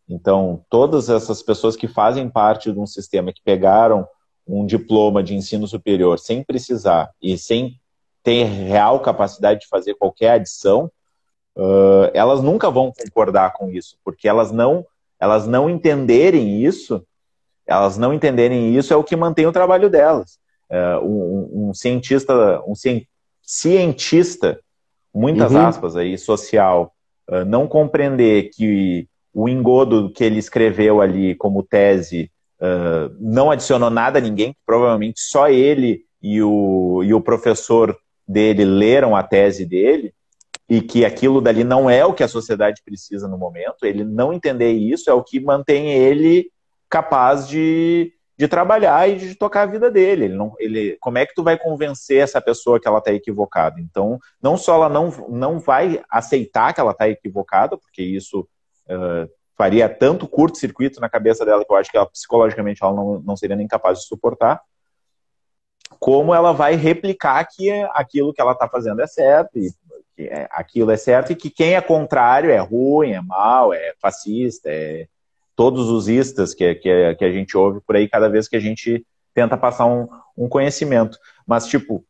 S2: Então, todas essas pessoas que fazem parte de um sistema que pegaram um diploma de ensino superior sem precisar e sem ter real capacidade de fazer qualquer adição, elas nunca vão concordar com isso, porque elas não entenderem isso, é o que mantém o trabalho delas. Um cientista, muitas aspas aí, social, não compreender que o engodo que ele escreveu ali como tese não adicionou nada a ninguém, provavelmente só ele e o professor dele leram a tese dele, e que aquilo dali não é o que a sociedade precisa no momento, ele não entender isso é o que mantém ele capaz de trabalhar e de tocar a vida dele. Como é que tu vai convencer essa pessoa que ela está equivocada? Então, não só ela não vai aceitar que ela está equivocada, porque isso faria tanto curto-circuito na cabeça dela que eu acho que psicologicamente ela não seria nem capaz de suportar, como ela vai replicar que aquilo que ela está fazendo é certo, e que aquilo é certo, e que quem é contrário é ruim, é mau, é fascista, é todos os istas que a gente ouve por aí cada vez que a gente tenta passar um conhecimento. Mas, tipo,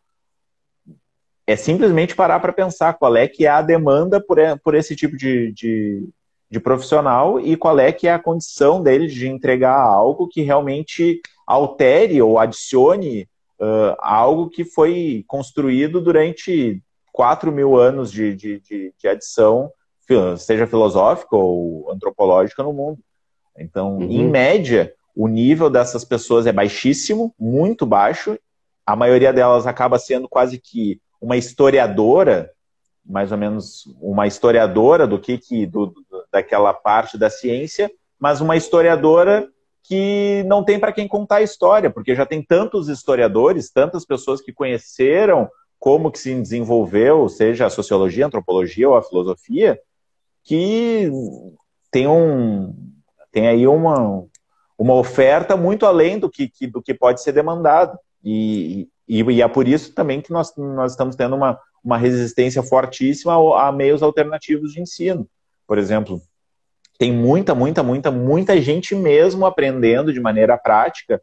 S2: é simplesmente parar para pensar qual é que é a demanda por esse tipo de profissional e qual é que é a condição dele de entregar algo que realmente altere ou adicione algo que foi construído durante 4.000 anos de adição, seja filosófica ou antropológica no mundo. Então, em média, o nível dessas pessoas é baixíssimo, muito baixo. A maioria delas acaba sendo quase que uma historiadora, mais ou menos uma historiadora daquela parte da ciência, mas uma historiadora que não tem para quem contar a história, porque já tem tantos historiadores, tantas pessoas que conheceram como que se desenvolveu, seja a sociologia, a antropologia ou a filosofia, que tem aí uma oferta muito além do que pode ser demandado. E é por isso também que nós estamos tendo uma resistência fortíssima a meios alternativos de ensino. Por exemplo, tem muita gente mesmo aprendendo de maneira prática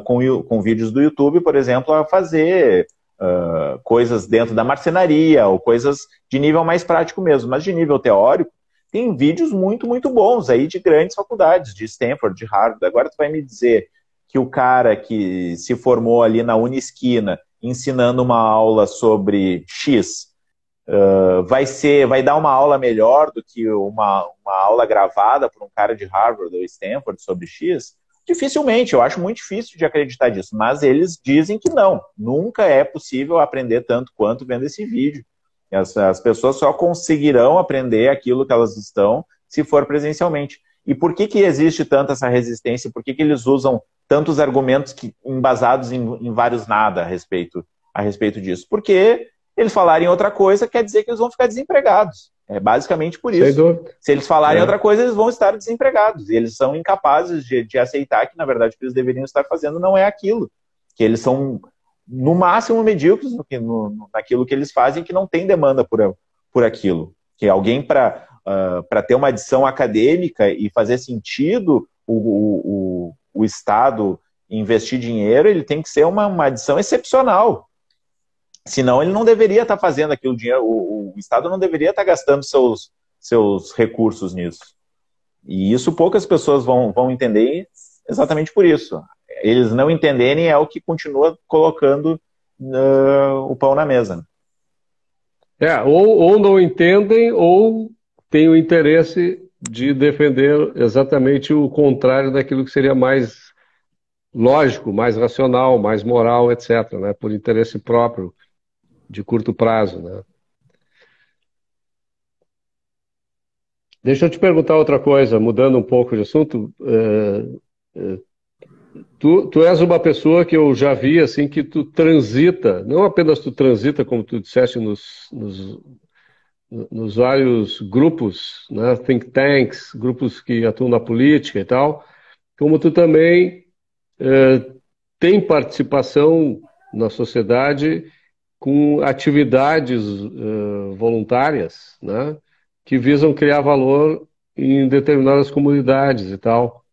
S2: com vídeos do YouTube, por exemplo, a fazer coisas dentro da marcenaria ou coisas de nível mais prático mesmo. Mas de nível teórico, tem vídeos muito bons aí de grandes faculdades, de Stanford, de Harvard. Agora tu vai me dizer que o cara que se formou ali na Unisquina ensinando uma aula sobre X vai dar uma aula melhor do que uma aula gravada por um cara de Harvard ou Stanford sobre X? Dificilmente, eu acho muito difícil de acreditar disso, mas eles dizem que não, nunca é possível aprender tanto quanto vendo esse vídeo. As pessoas só conseguirão aprender aquilo que elas estão se for presencialmente. E por que existe tanta essa resistência? Por que eles usam tantos argumentos embasados em vários nada a respeito disso? Porque eles falarem outra coisa quer dizer que eles vão ficar desempregados. É basicamente por
S1: Sem
S2: isso.
S1: dúvida.
S2: Se eles falarem outra coisa, eles vão estar desempregados. E eles são incapazes de aceitar que, na verdade, o que eles deveriam estar fazendo não é aquilo. Que eles são, no máximo, medíocres naquilo que eles fazem, que não tem demanda por aquilo. Que alguém, para ter uma adição acadêmica e fazer sentido o Estado investir dinheiro, ele tem que ser uma adição excepcional. Senão ele não deveria estar fazendo aquilo, dinheiro, o Estado não deveria estar gastando seus recursos nisso. E isso poucas pessoas vão entender exatamente por isso. Eles não entenderem é o que continua colocando o pão na mesa.
S1: Ou não entendem, ou têm o interesse de defender exatamente o contrário daquilo que seria mais lógico, mais racional, mais moral, etc., né? Por interesse próprio, de curto prazo, né? Deixa eu te perguntar outra coisa, mudando um pouco de assunto. Tu és uma pessoa que eu já vi, assim, que tu transita, não apenas tu transita, como tu disseste, nos vários grupos, né, think tanks, grupos que atuam na política e tal, como tu também tem participação na sociedade com atividades voluntárias, né, que visam criar valor em determinadas comunidades e tal.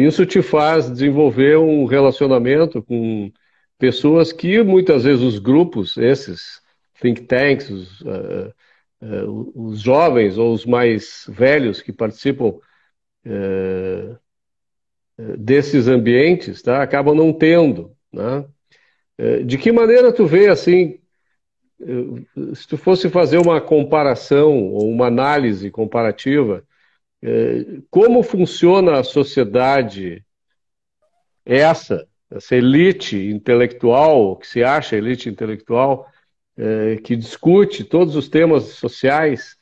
S1: Isso te faz desenvolver um relacionamento com pessoas que muitas vezes os grupos, esses think tanks, os jovens ou os mais velhos que participam desses ambientes, tá, acabam não tendo, né? De que maneira tu vê assim, se tu fosse fazer uma comparação ou uma análise comparativa, como funciona a sociedade, essa elite intelectual, que se acha elite intelectual, que discute todos os temas sociais,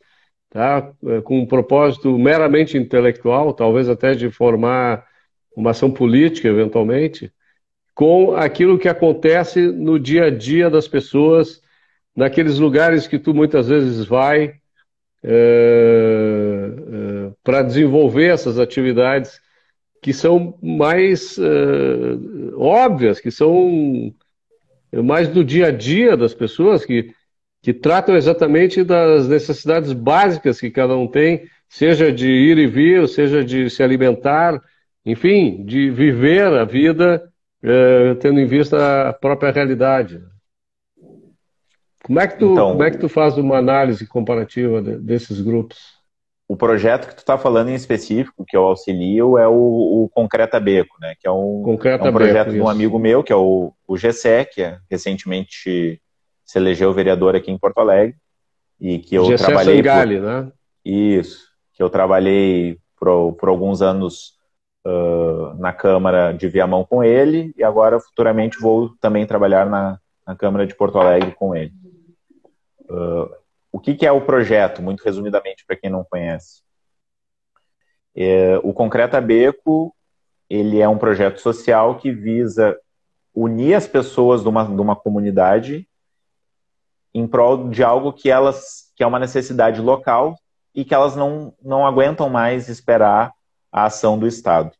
S1: tá, com um propósito meramente intelectual, talvez até de formar uma ação política, eventualmente, com aquilo que acontece no dia a dia das pessoas, naqueles lugares que tu muitas vezes vai para desenvolver essas atividades que são mais óbvias, que são mais do dia a dia das pessoas, que tratam exatamente das necessidades básicas que cada um tem, seja de ir e vir, seja de se alimentar, enfim, de viver a vida tendo em vista a própria realidade. Como é que tu faz uma análise comparativa desses grupos?
S2: O projeto que tu está falando em específico, que eu auxilio, é o Concreta Beco, né? Que é um projeto de um amigo meu, que é o Gessé, que recentemente se elegeu vereador aqui em Porto Alegre. E que eu
S1: Gessé
S2: trabalhei
S1: Sangali, né?
S2: Isso. Que eu trabalhei por alguns anos na Câmara de Viamão com ele, e agora, futuramente, vou também trabalhar na Câmara de Porto Alegre com ele. O que é o projeto, muito resumidamente, para quem não conhece? O Concreta Beco, ele é um projeto social que visa unir as pessoas de uma comunidade em prol de algo que é uma necessidade local e que elas não aguentam mais esperar a ação do Estado.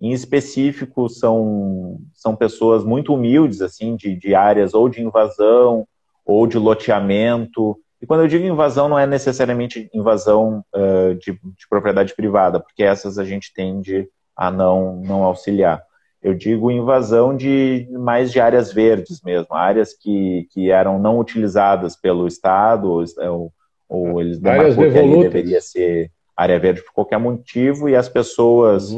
S2: Em específico, são pessoas muito humildes, assim, de áreas ou de invasão ou de loteamento. E quando eu digo invasão, não é necessariamente invasão de propriedade privada, porque essas a gente tende a não auxiliar. Eu digo invasão mais de áreas verdes mesmo, áreas que eram não utilizadas pelo Estado, ou eles demarcou que ali deveria ser área verde por qualquer motivo, e as pessoas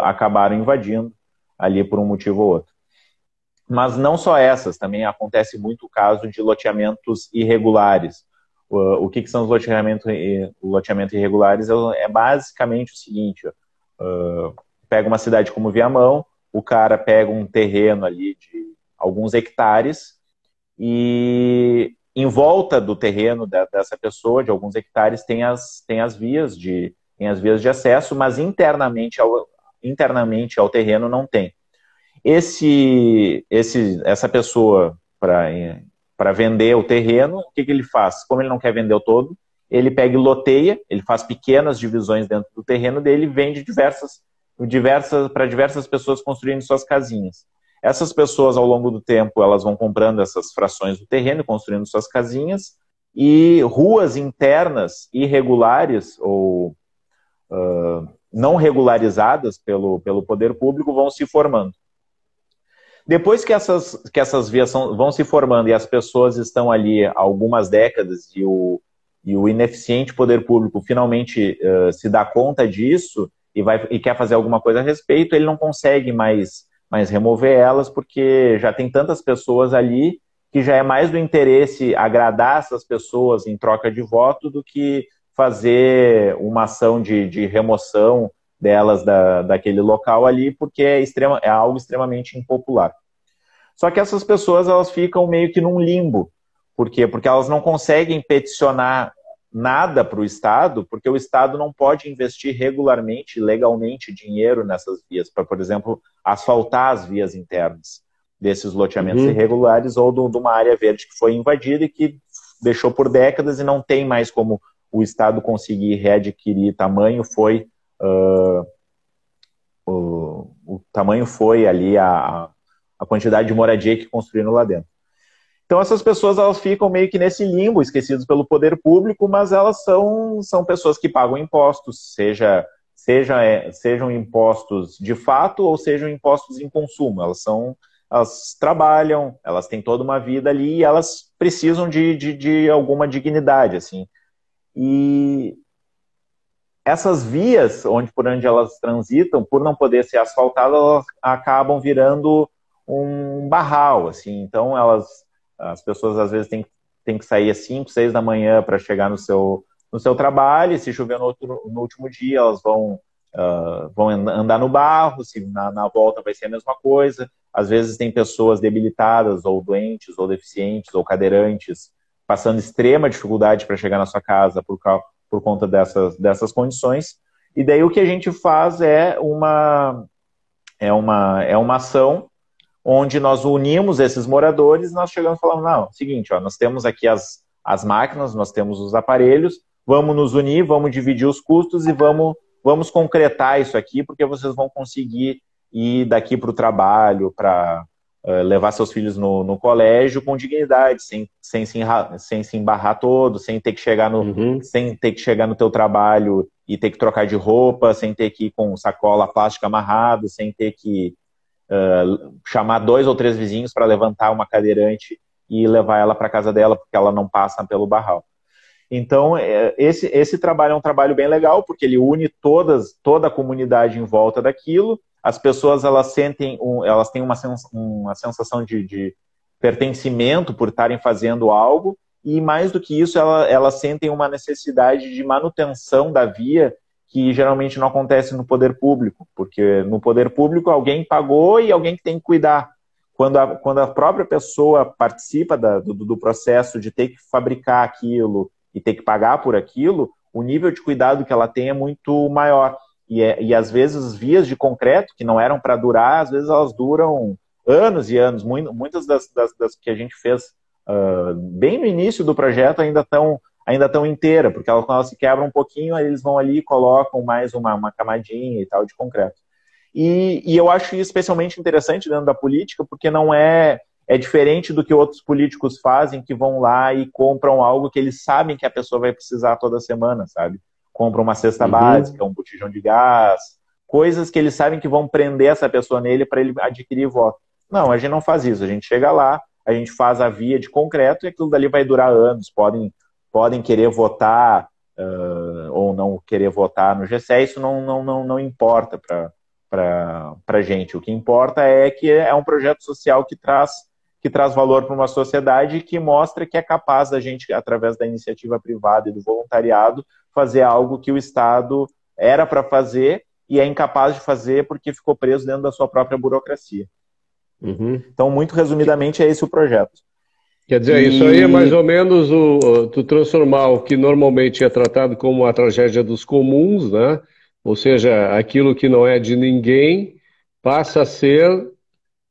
S2: acabaram invadindo ali por um motivo ou outro. Mas não só essas, também acontece muito o caso de loteamentos irregulares. O que são os loteamentos irregulares? É basicamente o seguinte, pega uma cidade como Viamão, o cara pega um terreno ali de alguns hectares e em volta do terreno dessa pessoa, de alguns hectares, tem as vias de acesso, mas internamente ao terreno não tem. Essa pessoa, para vender o terreno, o que ele faz? Como ele não quer vender o todo, ele pega e loteia, ele faz pequenas divisões dentro do terreno dele e vende para diversas pessoas construindo suas casinhas. Essas pessoas, ao longo do tempo, elas vão comprando essas frações do terreno, construindo suas casinhas, e ruas internas irregulares ou não regularizadas pelo poder público vão se formando. Depois que essas vias vão se formando e as pessoas estão ali há algumas décadas e o ineficiente poder público finalmente se dá conta disso e quer fazer alguma coisa a respeito, ele não consegue mais remover elas, porque já tem tantas pessoas ali que já é mais do interesse agradar essas pessoas em troca de voto do que fazer uma ação de remoção delas daquele local ali, porque é algo extremamente impopular. Só que essas pessoas, elas ficam meio que num limbo. Por quê? Porque elas não conseguem peticionar nada para o Estado, porque o Estado não pode investir regularmente, legalmente, dinheiro nessas vias, para, por exemplo, asfaltar as vias internas desses loteamentos irregulares ou de uma área verde que foi invadida e que deixou por décadas e não tem mais como o Estado conseguir readquirir. Tamanho foi ali a quantidade de moradia que construíram lá dentro. Então essas pessoas, elas ficam meio que nesse limbo, esquecidas pelo poder público, mas elas são pessoas que pagam impostos, sejam impostos de fato ou sejam impostos em consumo. Elas trabalham, elas têm toda uma vida ali e elas precisam de alguma dignidade, assim. E essas vias por onde elas transitam, por não poder ser asfaltadas, elas acabam virando um barral, assim. Então as pessoas às vezes têm que sair às 5, 6 da manhã para chegar no seu trabalho, e se chover no último dia, elas vão andar no barro, se na volta vai ser a mesma coisa. Às vezes tem pessoas debilitadas, ou doentes, ou deficientes, ou cadeirantes, passando extrema dificuldade para chegar na sua casa por conta dessas condições. E daí o que a gente faz é uma ação onde nós unimos esses moradores, nós chegamos e falamos, não, seguinte, nós temos aqui as máquinas, nós temos os aparelhos, vamos nos unir, vamos dividir os custos e vamos concretar isso aqui, porque vocês vão conseguir ir daqui para o trabalho, para levar seus filhos no colégio com dignidade, sem se embarrar todo, sem ter que chegar no teu trabalho e ter que trocar de roupa, sem ter que ir com sacola plástica amarrado, sem ter que chamar 2 ou 3 vizinhos para levantar uma cadeirante e levar ela para casa dela, porque ela não passa pelo barral. Então, esse trabalho é um trabalho bem legal, porque ele une toda a comunidade em volta daquilo. As pessoas, elas têm uma sensação de pertencimento por estarem fazendo algo, e mais do que isso, elas sentem uma necessidade de manutenção da via, que geralmente não acontece no poder público, porque no poder público alguém pagou e alguém que tem que cuidar. Quando a própria pessoa participa do processo de ter que fabricar aquilo e ter que pagar por aquilo, o nível de cuidado que ela tem é muito maior. E às vezes vias de concreto, que não eram para durar, às vezes elas duram anos e anos. Muitas das que a gente fez bem no início do projeto ainda estão inteiras, porque quando elas se quebram um pouquinho, aí eles vão ali e colocam mais uma camadinha e tal de concreto. E eu acho isso especialmente interessante dentro da política, porque não é diferente do que outros políticos fazem, que vão lá e compram algo que eles sabem que a pessoa vai precisar toda semana, sabe? Compram uma cesta básica, um botijão de gás, coisas que eles sabem que vão prender essa pessoa nele para ele adquirir voto. Não, a gente não faz isso. A gente chega lá, a gente faz a via de concreto e aquilo dali vai durar anos. Podem querer votar ou não querer votar no GCE, isso não importa para a gente. O que importa é que é um projeto social que traz valor para uma sociedade e que mostra que é capaz da gente, através da iniciativa privada e do voluntariado, fazer algo que o Estado era para fazer e é incapaz de fazer porque ficou preso dentro da sua própria burocracia. Então, muito resumidamente, é esse o projeto.
S1: Quer dizer, isso aí é mais ou menos tu transformar o que normalmente é tratado como a tragédia dos comuns, né? Ou seja, aquilo que não é de ninguém passa a ser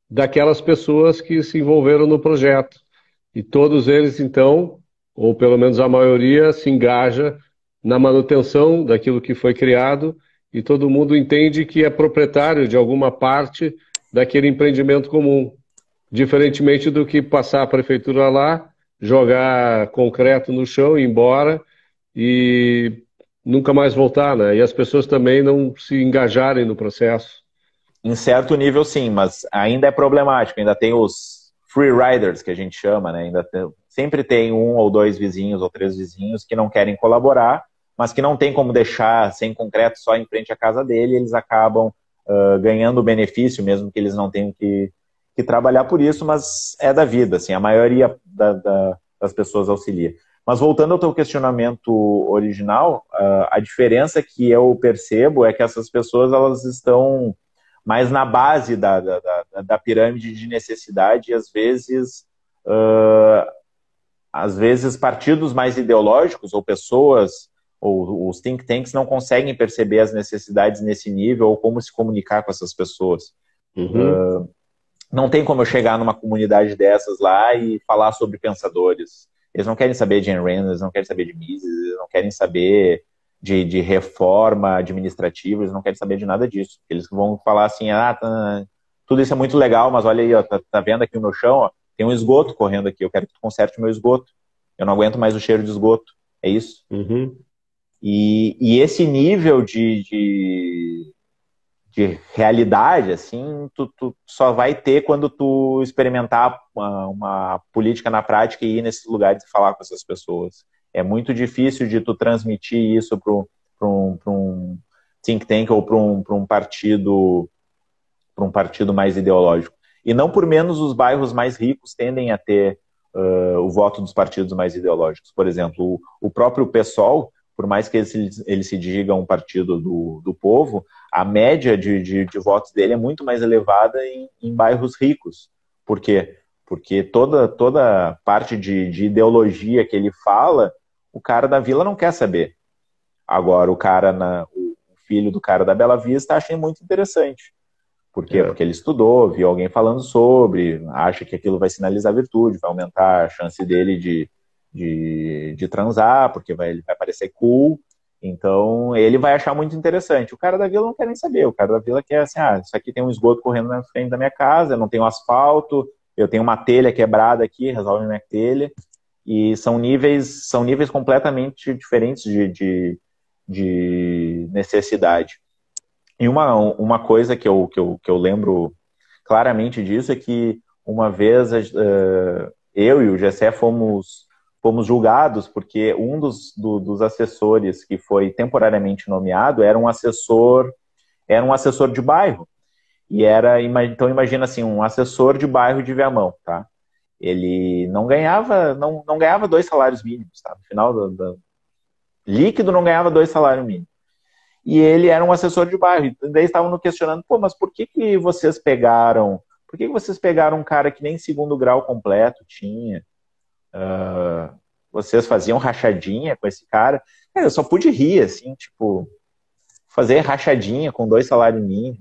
S1: daquelas pessoas que se envolveram no projeto. E todos eles, então, ou pelo menos a maioria, se engaja na manutenção daquilo que foi criado e todo mundo entende que é proprietário de alguma parte daquele empreendimento comum, diferentemente do que passar a prefeitura lá, jogar concreto no chão e ir embora e nunca mais voltar, né? E as pessoas também não se engajarem no processo.
S2: Em certo nível, sim, mas ainda é problemático. Ainda tem os free riders, que a gente chama, né? Sempre tem 1 ou 2 vizinhos ou 3 vizinhos que não querem colaborar, mas que não tem como deixar sem concreto só em frente à casa dele, e eles acabam ganhando benefício, mesmo que eles não tenham que trabalhar por isso, mas é da vida, assim, a maioria das pessoas auxilia. Mas voltando ao teu questionamento original, a diferença que eu percebo é que essas pessoas, elas estão mais na base da pirâmide de necessidade, e às vezes partidos mais ideológicos ou pessoas, ou os think tanks não conseguem perceber as necessidades nesse nível ou como se comunicar com essas pessoas.
S1: Uhum.
S2: Não tem como eu chegar numa comunidade dessas lá e falar sobre pensadores. Eles não querem saber de Ayn Rand, eles não querem saber de Mises, eles não querem saber de reforma administrativa, eles não querem saber de nada disso. Eles vão falar assim, tudo isso é muito legal, mas olha aí, ó, tá vendo aqui o meu chão? Ó, tem um esgoto correndo aqui, eu quero que tu conserte o meu esgoto. Eu não aguento mais o cheiro de esgoto. É isso.
S1: Uhum.
S2: E esse nível de realidade, assim, tu só vai ter quando tu experimentar uma política na prática e ir nesses lugares e falar com essas pessoas. É muito difícil de tu transmitir isso para um think tank ou para um partido mais ideológico. E não por menos os bairros mais ricos tendem a ter o voto dos partidos mais ideológicos. Por exemplo, o próprio PSOL, por mais que ele se diga um partido do povo, a média de votos dele é muito mais elevada em bairros ricos. Por quê? Porque toda parte de ideologia que ele fala, o cara da vila não quer saber. Agora, o filho do cara da Bela Vista acha muito interessante. Por quê? Porque ele estudou, viu alguém falando sobre, acha que aquilo vai sinalizar virtude, vai aumentar a chance dele de transar, porque ele vai parecer cool. Então, ele vai achar muito interessante. O cara da vila não quer nem saber. O cara da vila quer assim, isso aqui tem um esgoto correndo na frente da minha casa, eu não tenho asfalto, eu tenho uma telha quebrada aqui, resolve minha telha. E são níveis completamente diferentes de necessidade. E uma coisa que eu lembro claramente disso é que uma vez eu e o Gessé fomos julgados porque um dos assessores que foi temporariamente nomeado era um assessor de bairro. E então imagina assim, um assessor de bairro de Viamão, tá? Ele não ganhava 2 salários mínimos, tá? No final líquido não ganhava 2 salários mínimos. E ele era um assessor de bairro. E daí estavam nos questionando, mas por que vocês pegaram um cara que nem segundo grau completo tinha? Vocês faziam rachadinha com esse cara? Eu só pude rir, assim, tipo, fazer rachadinha com 2 salários mínimos.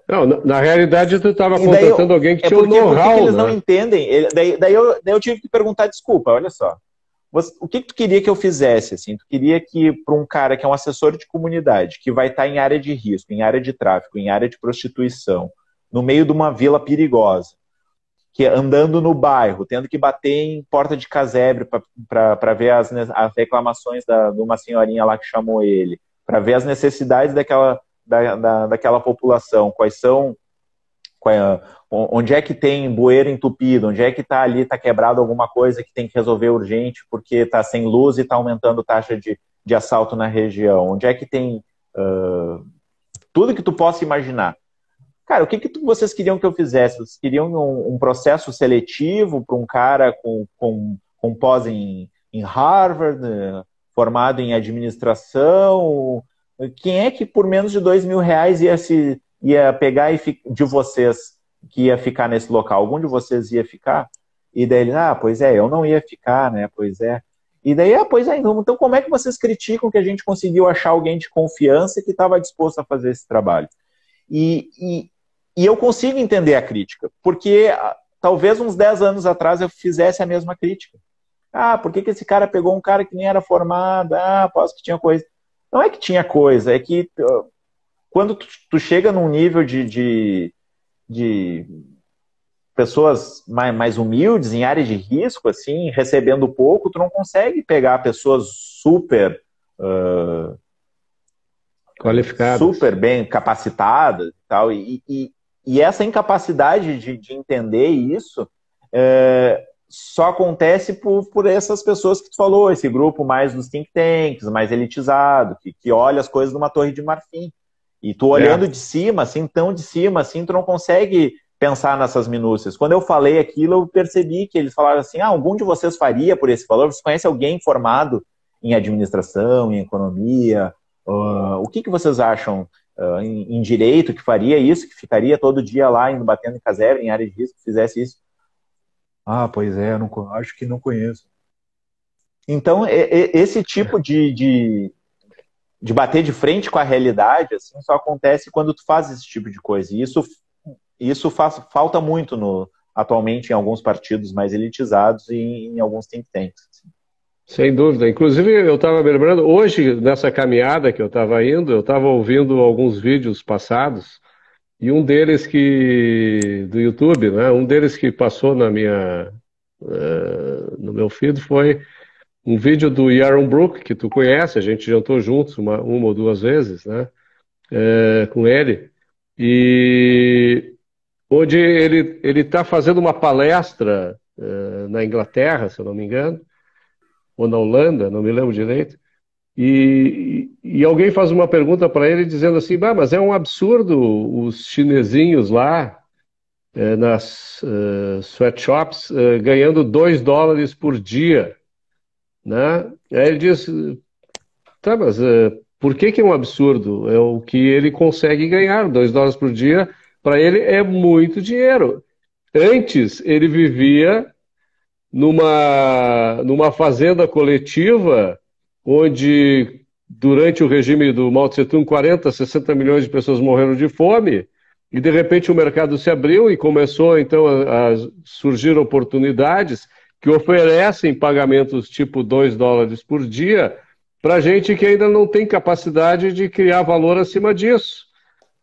S1: Não, na realidade tu estava contratando alguém que tinha um know-how,
S2: porque eles
S1: né?
S2: não entendem. Daí eu tive que perguntar, desculpa, olha só. O que tu queria que eu fizesse? Assim? Tu queria que, para um cara que é um assessor de comunidade, que vai estar em área de risco, em área de tráfico, em área de prostituição, no meio de uma vila perigosa, que andando no bairro, tendo que bater em porta de casebre para ver as reclamações de uma senhorinha lá que chamou ele, para ver as necessidades daquela população, onde é que tem bueiro entupido, onde é que está quebrado alguma coisa que tem que resolver urgente porque está sem luz e está aumentando taxa de assalto na região, onde é que tem tudo que tu possa imaginar. Cara, o que vocês queriam que eu fizesse? Vocês queriam um processo seletivo para um cara com pós em Harvard, formado em administração? Quem é que por menos de R$2.000 ia pegar de vocês que ia ficar nesse local? Algum de vocês ia ficar? E daí ele, pois é, eu não ia ficar, né? Pois é. E daí, pois é, então como é que vocês criticam que a gente conseguiu achar alguém de confiança que estava disposto a fazer esse trabalho? E eu consigo entender a crítica, porque talvez uns 10 anos atrás eu fizesse a mesma crítica. Ah, por que esse cara pegou um cara que nem era formado? Ah, aposto que tinha coisa. Não é que tinha coisa, é que quando tu chega num nível de pessoas mais humildes, em áreas de risco, assim, recebendo pouco, tu não consegue pegar pessoas super
S1: qualificadas,
S2: super bem capacitadas e tal, e essa incapacidade de entender isso só acontece por essas pessoas que tu falou, esse grupo mais dos think tanks, mais elitizado, que olha as coisas numa torre de marfim. E tu olhando de cima, assim, tão de cima, assim, tu não consegue pensar nessas minúcias. Quando eu falei aquilo, eu percebi que eles falaram assim, algum de vocês faria por esse valor? Você conhece alguém formado em administração, em economia? O que vocês acham em direito que faria isso, que ficaria todo dia lá indo batendo em casebre, em área de risco, que fizesse isso? Ah, pois é, acho que não conheço. Então, esse tipo de bater de frente com a realidade, assim, só acontece quando tu faz esse tipo de coisa. E isso falta muito atualmente em alguns partidos mais elitizados e em alguns think tanks. Assim.
S1: Sem dúvida. Inclusive, eu estava me lembrando, hoje, nessa caminhada que eu estava indo, eu estava ouvindo alguns vídeos passados, e um deles do YouTube, né, um deles que passou no meu feed foi um vídeo do Yaron Brook, que tu conhece, a gente jantou juntos uma ou duas vezes, né, com ele, e onde ele está fazendo uma palestra na Inglaterra, se eu não me engano, ou na Holanda, não me lembro direito, e alguém faz uma pergunta para ele dizendo assim, mas é um absurdo os chinesinhos lá nas sweatshops ganhando $2 por dia, né? Aí ele diz, tá, mas por que é um absurdo? É o que ele consegue ganhar, $2 por dia, para ele é muito dinheiro. Antes ele vivia numa fazenda coletiva, onde durante o regime do Mao Tse-tung 40, 60 milhões de pessoas morreram de fome, e de repente o mercado se abriu e começou então a surgir oportunidades que oferecem pagamentos tipo $2 por dia para gente que ainda não tem capacidade de criar valor acima disso.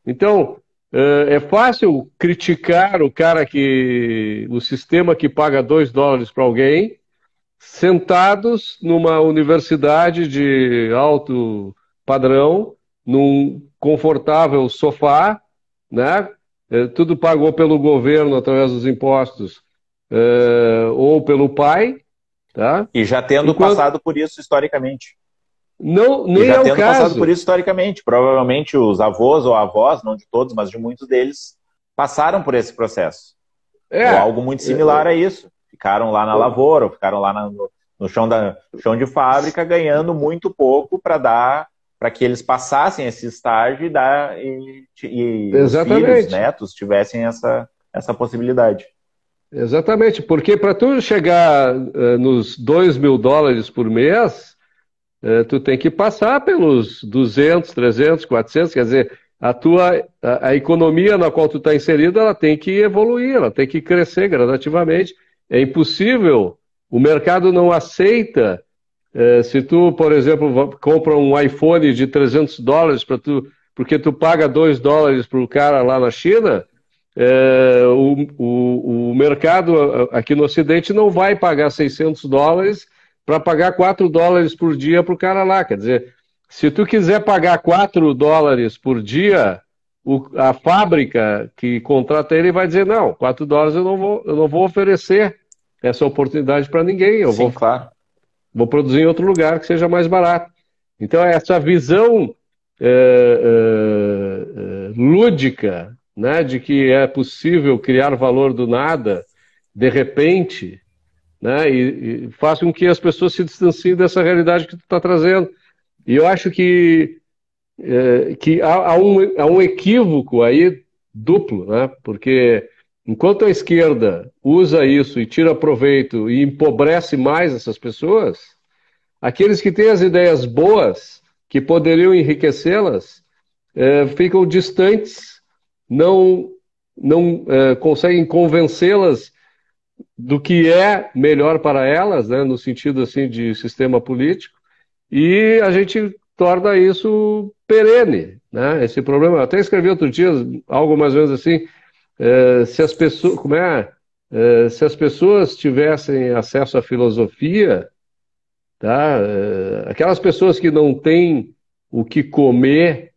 S1: Então, é fácil criticar o sistema que paga $2 para alguém, sentados numa universidade de alto padrão, num confortável sofá, né? Tudo pagou pelo governo através dos impostos, ou pelo pai, tá?
S2: E já tendo passado por isso historicamente.
S1: Não, nem
S2: e já
S1: é o
S2: tendo
S1: caso.
S2: passado por isso historicamente. Provavelmente os avós ou avós, não de todos, mas de muitos deles, passaram por esse processo. Ou algo muito similar a isso. Ficaram lá na lavoura, ou ficaram lá no chão de fábrica, ganhando muito pouco para que eles passassem esse estágio e os filhos, netos, tivessem essa possibilidade.
S1: Exatamente, porque para tu chegar nos $2.000 por mês, tu tem que passar pelos 200, 300, 400, quer dizer, a economia na qual tu está inserido, ela tem que evoluir, ela tem que crescer gradativamente. É impossível, o mercado não aceita, se tu, por exemplo, compra um iPhone de $300 porque tu paga $2 para o cara lá na China, o mercado aqui no Ocidente não vai pagar $600 para pagar $4 por dia para o cara lá. Quer dizer, se tu quiser pagar $4 por dia, a fábrica que contrata ele vai dizer, não, $4 eu não vou oferecer essa oportunidade para ninguém.
S2: Sim, claro.
S1: Vou produzir em outro lugar que seja mais barato. Então, essa visão lúdica, né, de que é possível criar valor do nada, de repente, né, e faz com que as pessoas se distanciem dessa realidade que tu está trazendo. E eu acho que há um equívoco aí duplo, né, porque enquanto a esquerda usa isso e tira proveito e empobrece mais essas pessoas, aqueles que têm as ideias boas, que poderiam enriquecê-las, ficam distantes, não conseguem convencê-las do que é melhor para elas, né, no sentido assim de sistema político, e a gente torna isso perene, né? Esse problema. Eu até escrevi outro dia algo mais ou menos assim, se as pessoas, se as pessoas tivessem acesso à filosofia, tá? Aquelas pessoas que não têm o que comer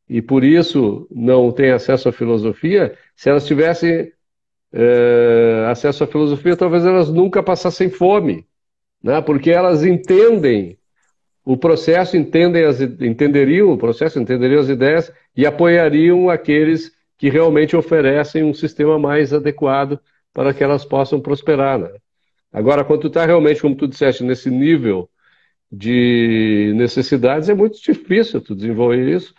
S1: e por isso não têm acesso à filosofia, se elas tivessem acesso à filosofia, talvez elas nunca passassem fome, né? Porque elas entendem o processo, entenderiam o processo, entenderiam as ideias e apoiariam aqueles que realmente oferecem um sistema mais adequado para que elas possam prosperar, né? Agora, quando tu está realmente, como tu disseste, nesse nível de necessidades, é muito difícil tu desenvolver isso,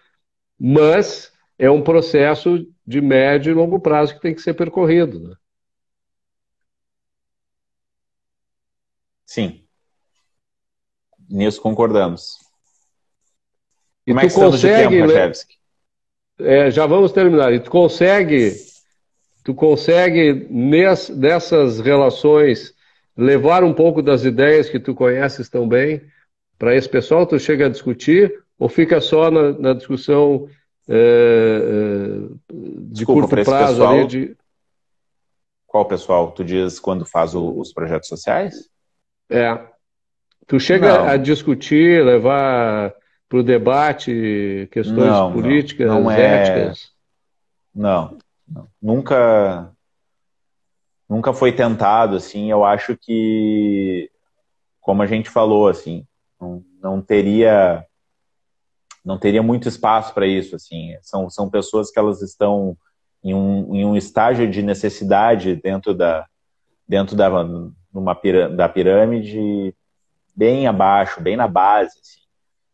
S1: mas é um processo de médio e longo prazo que tem que ser percorrido, né?
S2: Sim, nisso concordamos.
S1: E
S2: Como é
S1: tu
S2: que estamos de tempo,
S1: consegue,
S2: Rachevski?
S1: já vamos terminar, e tu consegue nessas relações levar um pouco das ideias que tu conheces tão bem para esse pessoal? Tu chega a discutir ou fica só na discussão de
S2: Desculpa,
S1: curto
S2: para esse
S1: prazo
S2: pessoal,
S1: ali de
S2: qual pessoal? Tu diz quando faz os projetos sociais?
S1: é, tu chega a
S2: Não,
S1: discutir, levar para o debate questões
S2: não
S1: políticas,
S2: é,
S1: éticas?
S2: não, nunca, nunca foi tentado, assim, eu acho que, como a gente falou, assim, não teria muito espaço para isso, assim, são pessoas que elas estão em um estágio de necessidade da pirâmide bem abaixo, bem na base, assim.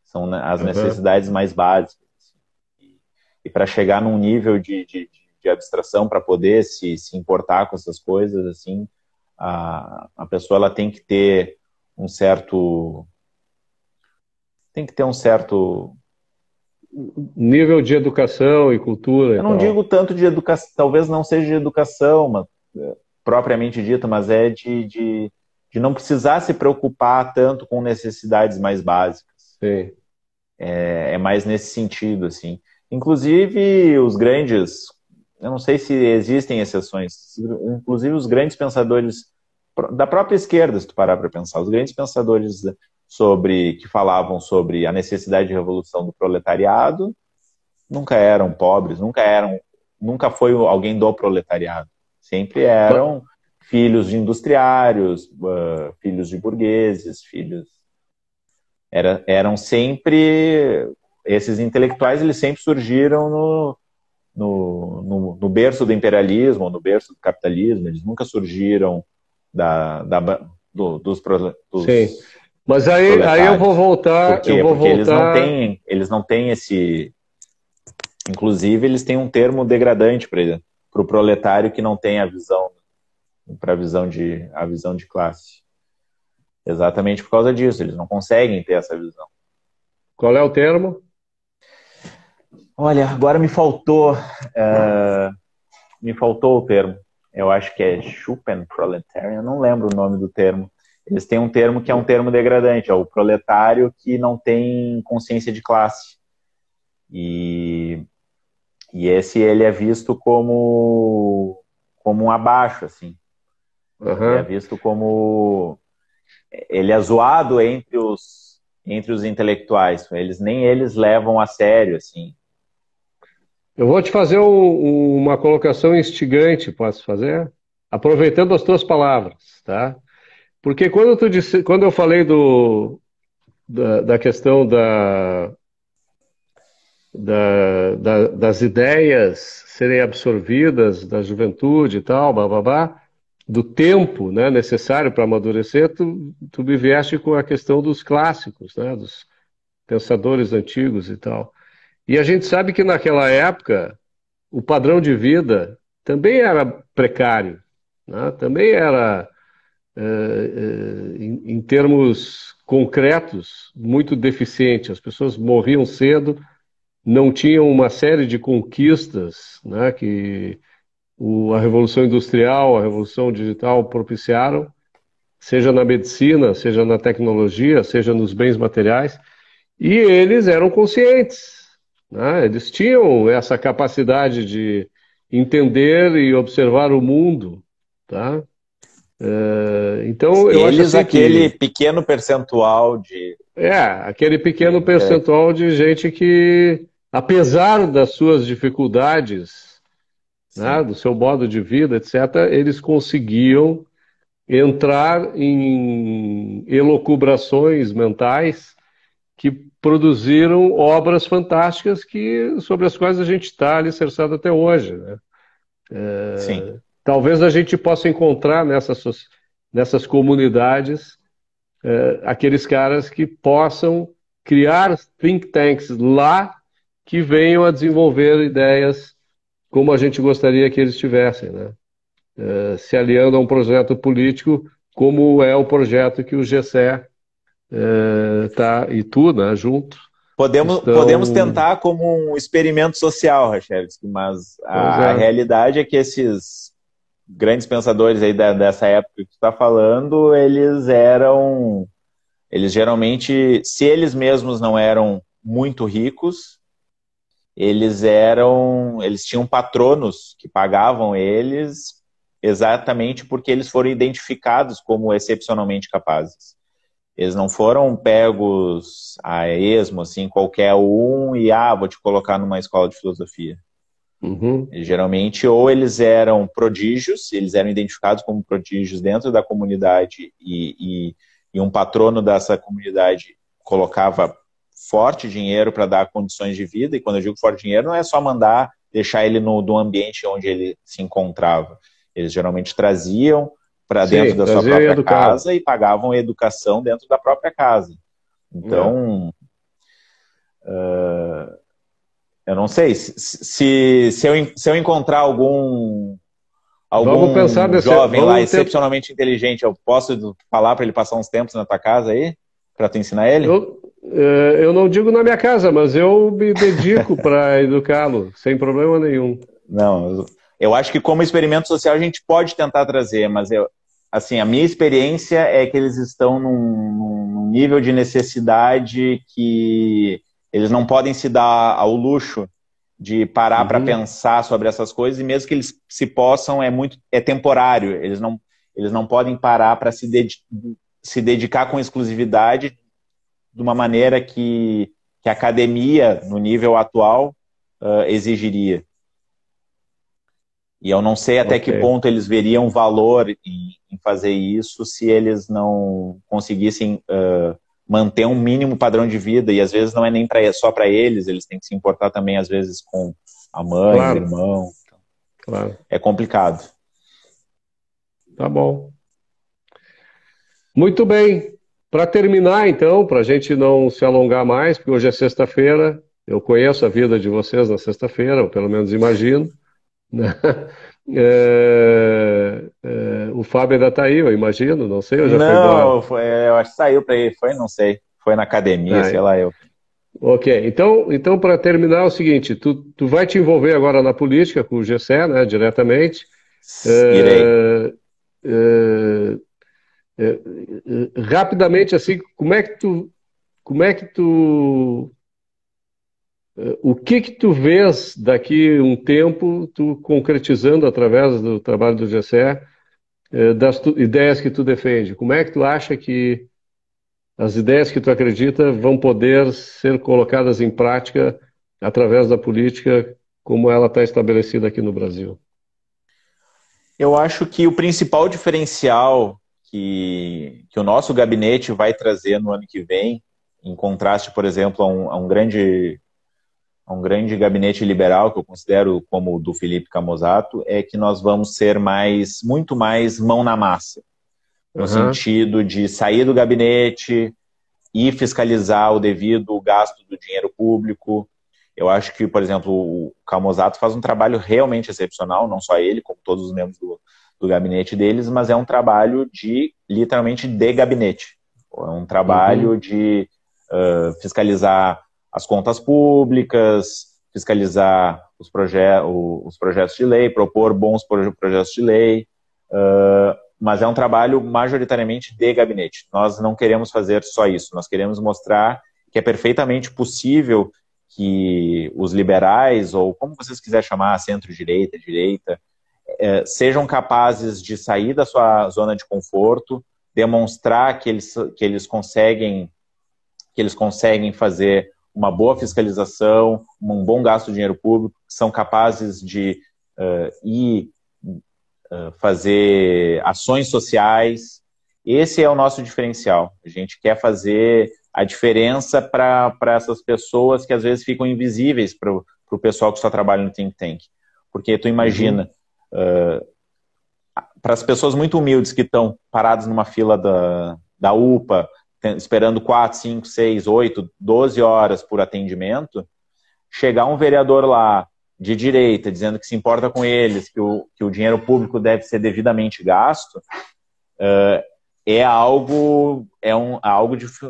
S2: São, né, as
S1: Aham.
S2: necessidades mais básicas. Assim. E para chegar num nível de abstração, para poder se importar com essas coisas, assim, a pessoa ela tem que ter um certo,
S1: Nível de educação e cultura e
S2: eu não digo
S1: tal.
S2: tanto de educação, talvez não seja de educação, propriamente dita, mas é de não precisar se preocupar tanto com necessidades mais básicas.
S1: Sim.
S2: É mais nesse sentido, assim. Inclusive, os grandes, eu não sei se existem exceções, inclusive os grandes pensadores da própria esquerda, se tu parar para pensar, os grandes pensadores que falavam sobre a necessidade de revolução do proletariado, nunca eram pobres, nunca foi alguém do proletariado. Sempre
S1: Ma-
S2: eram filhos de industriários, filhos de burgueses, eram sempre esses intelectuais, eles sempre surgiram no berço do imperialismo, no berço do capitalismo, eles nunca surgiram
S1: Sim.
S2: dos
S1: Mas aí eu vou
S2: proletários. Por
S1: voltar, eu
S2: quê?
S1: vou
S2: Porque
S1: voltar.
S2: eles não têm esse. Inclusive, eles têm um termo degradante para o proletário que não tem a visão, para a visão de classe. Exatamente por causa disso, eles não conseguem ter essa visão.
S1: Qual é o termo?
S2: Olha, agora me faltou o termo. Eu acho que é Schuppenproletarian, eu não lembro o nome do termo. Eles têm um termo que é um termo degradante, é o proletário que não tem consciência de classe. E esse ele é visto como um abaixo, assim. Ele é
S1: Aham.
S2: visto como ele é zoado entre os intelectuais. Nem eles levam a sério, assim.
S1: Eu vou te fazer uma colocação instigante, posso fazer? Aproveitando as tuas palavras, tá? Porque quando eu falei da questão das ideias serem absorvidas da juventude e tal, babá, do tempo, né, necessário para amadurecer, tu me vieste com a questão dos clássicos, né, dos pensadores antigos e tal. E a gente sabe que naquela época o padrão de vida também era precário, né, também era, em termos concretos, muito deficiente. As pessoas morriam cedo, não tinham uma série de conquistas, né, que a Revolução Industrial, a Revolução Digital propiciaram, seja na medicina, seja na tecnologia, seja nos bens materiais, e eles eram conscientes, né? Eles tinham essa capacidade de entender e observar o mundo, tá? Então, eu acho
S2: Eles,
S1: assim
S2: aquele
S1: que
S2: pequeno percentual de...
S1: aquele pequeno percentual de gente que, apesar das suas dificuldades, né,
S2: Sim.
S1: do seu modo de vida, etc., eles conseguiam entrar em elucubrações mentais que produziram obras fantásticas sobre as quais a gente está alicerçado até hoje, né?
S2: Sim.
S1: Talvez a gente possa encontrar nessas comunidades aqueles caras que possam criar think tanks lá que venham a desenvolver ideias como a gente gostaria que eles tivessem, né? Se aliando a um projeto político como é o projeto que o GCE tá, e tu, né, junto,
S2: Podemos
S1: estão...
S2: tentar como um experimento social, Rachevski, mas
S1: Pois
S2: a
S1: é.
S2: realidade é que esses grandes pensadores aí dessa época que tu está falando, eles geralmente, se eles mesmos não eram muito ricos, eles tinham patronos que pagavam eles exatamente porque eles foram identificados como excepcionalmente capazes. Eles não foram pegos a esmo, assim, qualquer um, e vou te colocar numa escola de filosofia.
S1: Uhum.
S2: Geralmente, ou eles eram prodígios, eles eram identificados como prodígios dentro da comunidade e um patrono dessa comunidade colocava forte dinheiro para dar condições de vida, e quando eu digo forte dinheiro, não é só mandar deixar ele no ambiente onde ele se encontrava. Eles geralmente traziam para dentro da sua
S1: Trazer e
S2: própria
S1: educar.
S2: casa e pagavam educação dentro da própria casa. Então, eu não sei, se eu encontrar
S1: Vamos pensar
S2: algum
S1: nesse...
S2: jovem lá excepcionalmente inteligente, eu posso falar para ele passar uns tempos na tua casa aí? Para tu ensinar ele?
S1: Eu não digo na minha casa, mas eu me dedico para educá-lo, sem problema nenhum.
S2: Não, eu acho que como experimento social a gente pode tentar trazer, mas assim, a minha experiência é que eles estão num nível de necessidade que eles não podem se dar ao luxo de parar para pensar sobre essas coisas, e mesmo que eles se possam, é temporário. Eles não podem parar para se dedicar com exclusividade de uma maneira que a academia, no nível atual, exigiria. E eu não sei até que ponto eles veriam valor em fazer isso se eles não conseguissem manter um mínimo padrão de vida. E às vezes não é nem só para eles têm que se importar também, às vezes, com a mãe, o irmão.
S1: Claro.
S2: É complicado.
S1: Tá bom. Muito bem. Para terminar, então, para a gente não se alongar mais, porque hoje é sexta-feira, eu conheço a vida de vocês na sexta-feira, ou pelo menos imagino. O Fábio ainda está aí, eu imagino, não sei, ou já foi embora?
S2: Não, eu acho que saiu para ele, não sei, foi na academia, sei lá eu.
S1: Ok, então para terminar é o seguinte, tu vai te envolver agora na política com o GCE, né, diretamente.
S2: Irei.
S1: Rapidamente, assim, o que tu vês daqui um tempo, tu concretizando através do trabalho do GCE, das ideias que tu defende? Como é que tu acha que as ideias que tu acredita vão poder ser colocadas em prática através da política como ela está estabelecida aqui no Brasil?
S2: Eu acho que o principal diferencial que o nosso gabinete vai trazer no ano que vem, em contraste, por exemplo, a um grande gabinete liberal, que eu considero como o do Felipe Camozato, é que nós vamos ser muito mais mão na massa. No sentido de sair do gabinete e fiscalizar o devido gasto do dinheiro público. Eu acho que, por exemplo, o Camozato faz um trabalho realmente excepcional, não só ele, como todos os membros do gabinete deles, mas é um trabalho literalmente de gabinete. É um trabalho de fiscalizar as contas públicas, fiscalizar os projetos de lei, propor bons projetos de lei, mas é um trabalho majoritariamente de gabinete. Nós não queremos fazer só isso, nós queremos mostrar que é perfeitamente possível que os liberais, ou como vocês quiserem chamar, centro-direita, direita, sejam capazes de sair da sua zona de conforto, demonstrar que eles conseguem fazer uma boa fiscalização, um bom gasto de dinheiro público, são capazes de fazer ações sociais. Esse é o nosso diferencial. A gente quer fazer a diferença para essas pessoas que às vezes ficam invisíveis para o pessoal que só trabalha no think tank. Porque tu imagina, para as pessoas muito humildes que estão paradas numa fila da UPA, esperando 4, 5, 6, 8, 12 horas por atendimento, chegar um vereador lá de direita dizendo que se importa com eles, que o dinheiro público deve ser devidamente gasto, é algo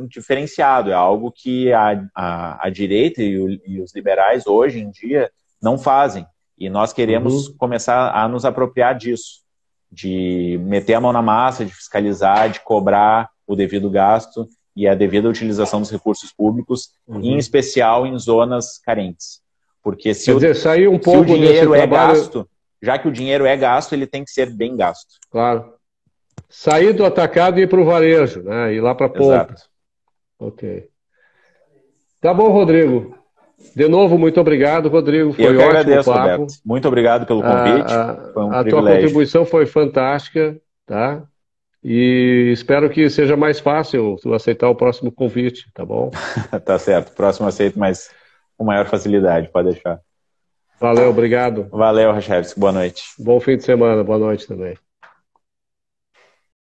S2: diferenciado, é algo que a direita e os liberais hoje em dia não fazem. E nós queremos começar a nos apropriar disso, de meter a mão na massa, de fiscalizar, de cobrar o devido gasto e a devida utilização dos recursos públicos, em especial em zonas carentes. Porque se o dinheiro é gasto, já que o dinheiro é gasto, ele tem que ser bem gasto.
S1: Claro. Sair do atacado e ir para o varejo, né? Ir lá para a ponta.
S2: Exato.
S1: Ok. Tá bom, Rodrigo. De novo, muito obrigado, Rodrigo. Foi
S2: Eu que
S1: ótimo
S2: agradeço,
S1: papo.
S2: Roberto. Muito obrigado pelo convite. Foi um privilégio.
S1: A tua contribuição foi fantástica, tá? E espero que seja mais fácil tu aceitar o próximo convite, tá bom?
S2: Tá certo. Próximo aceito, mas com maior facilidade, pode deixar.
S1: Valeu, obrigado.
S2: Valeu, Rachevski. Boa noite.
S1: Bom fim de semana, boa noite também.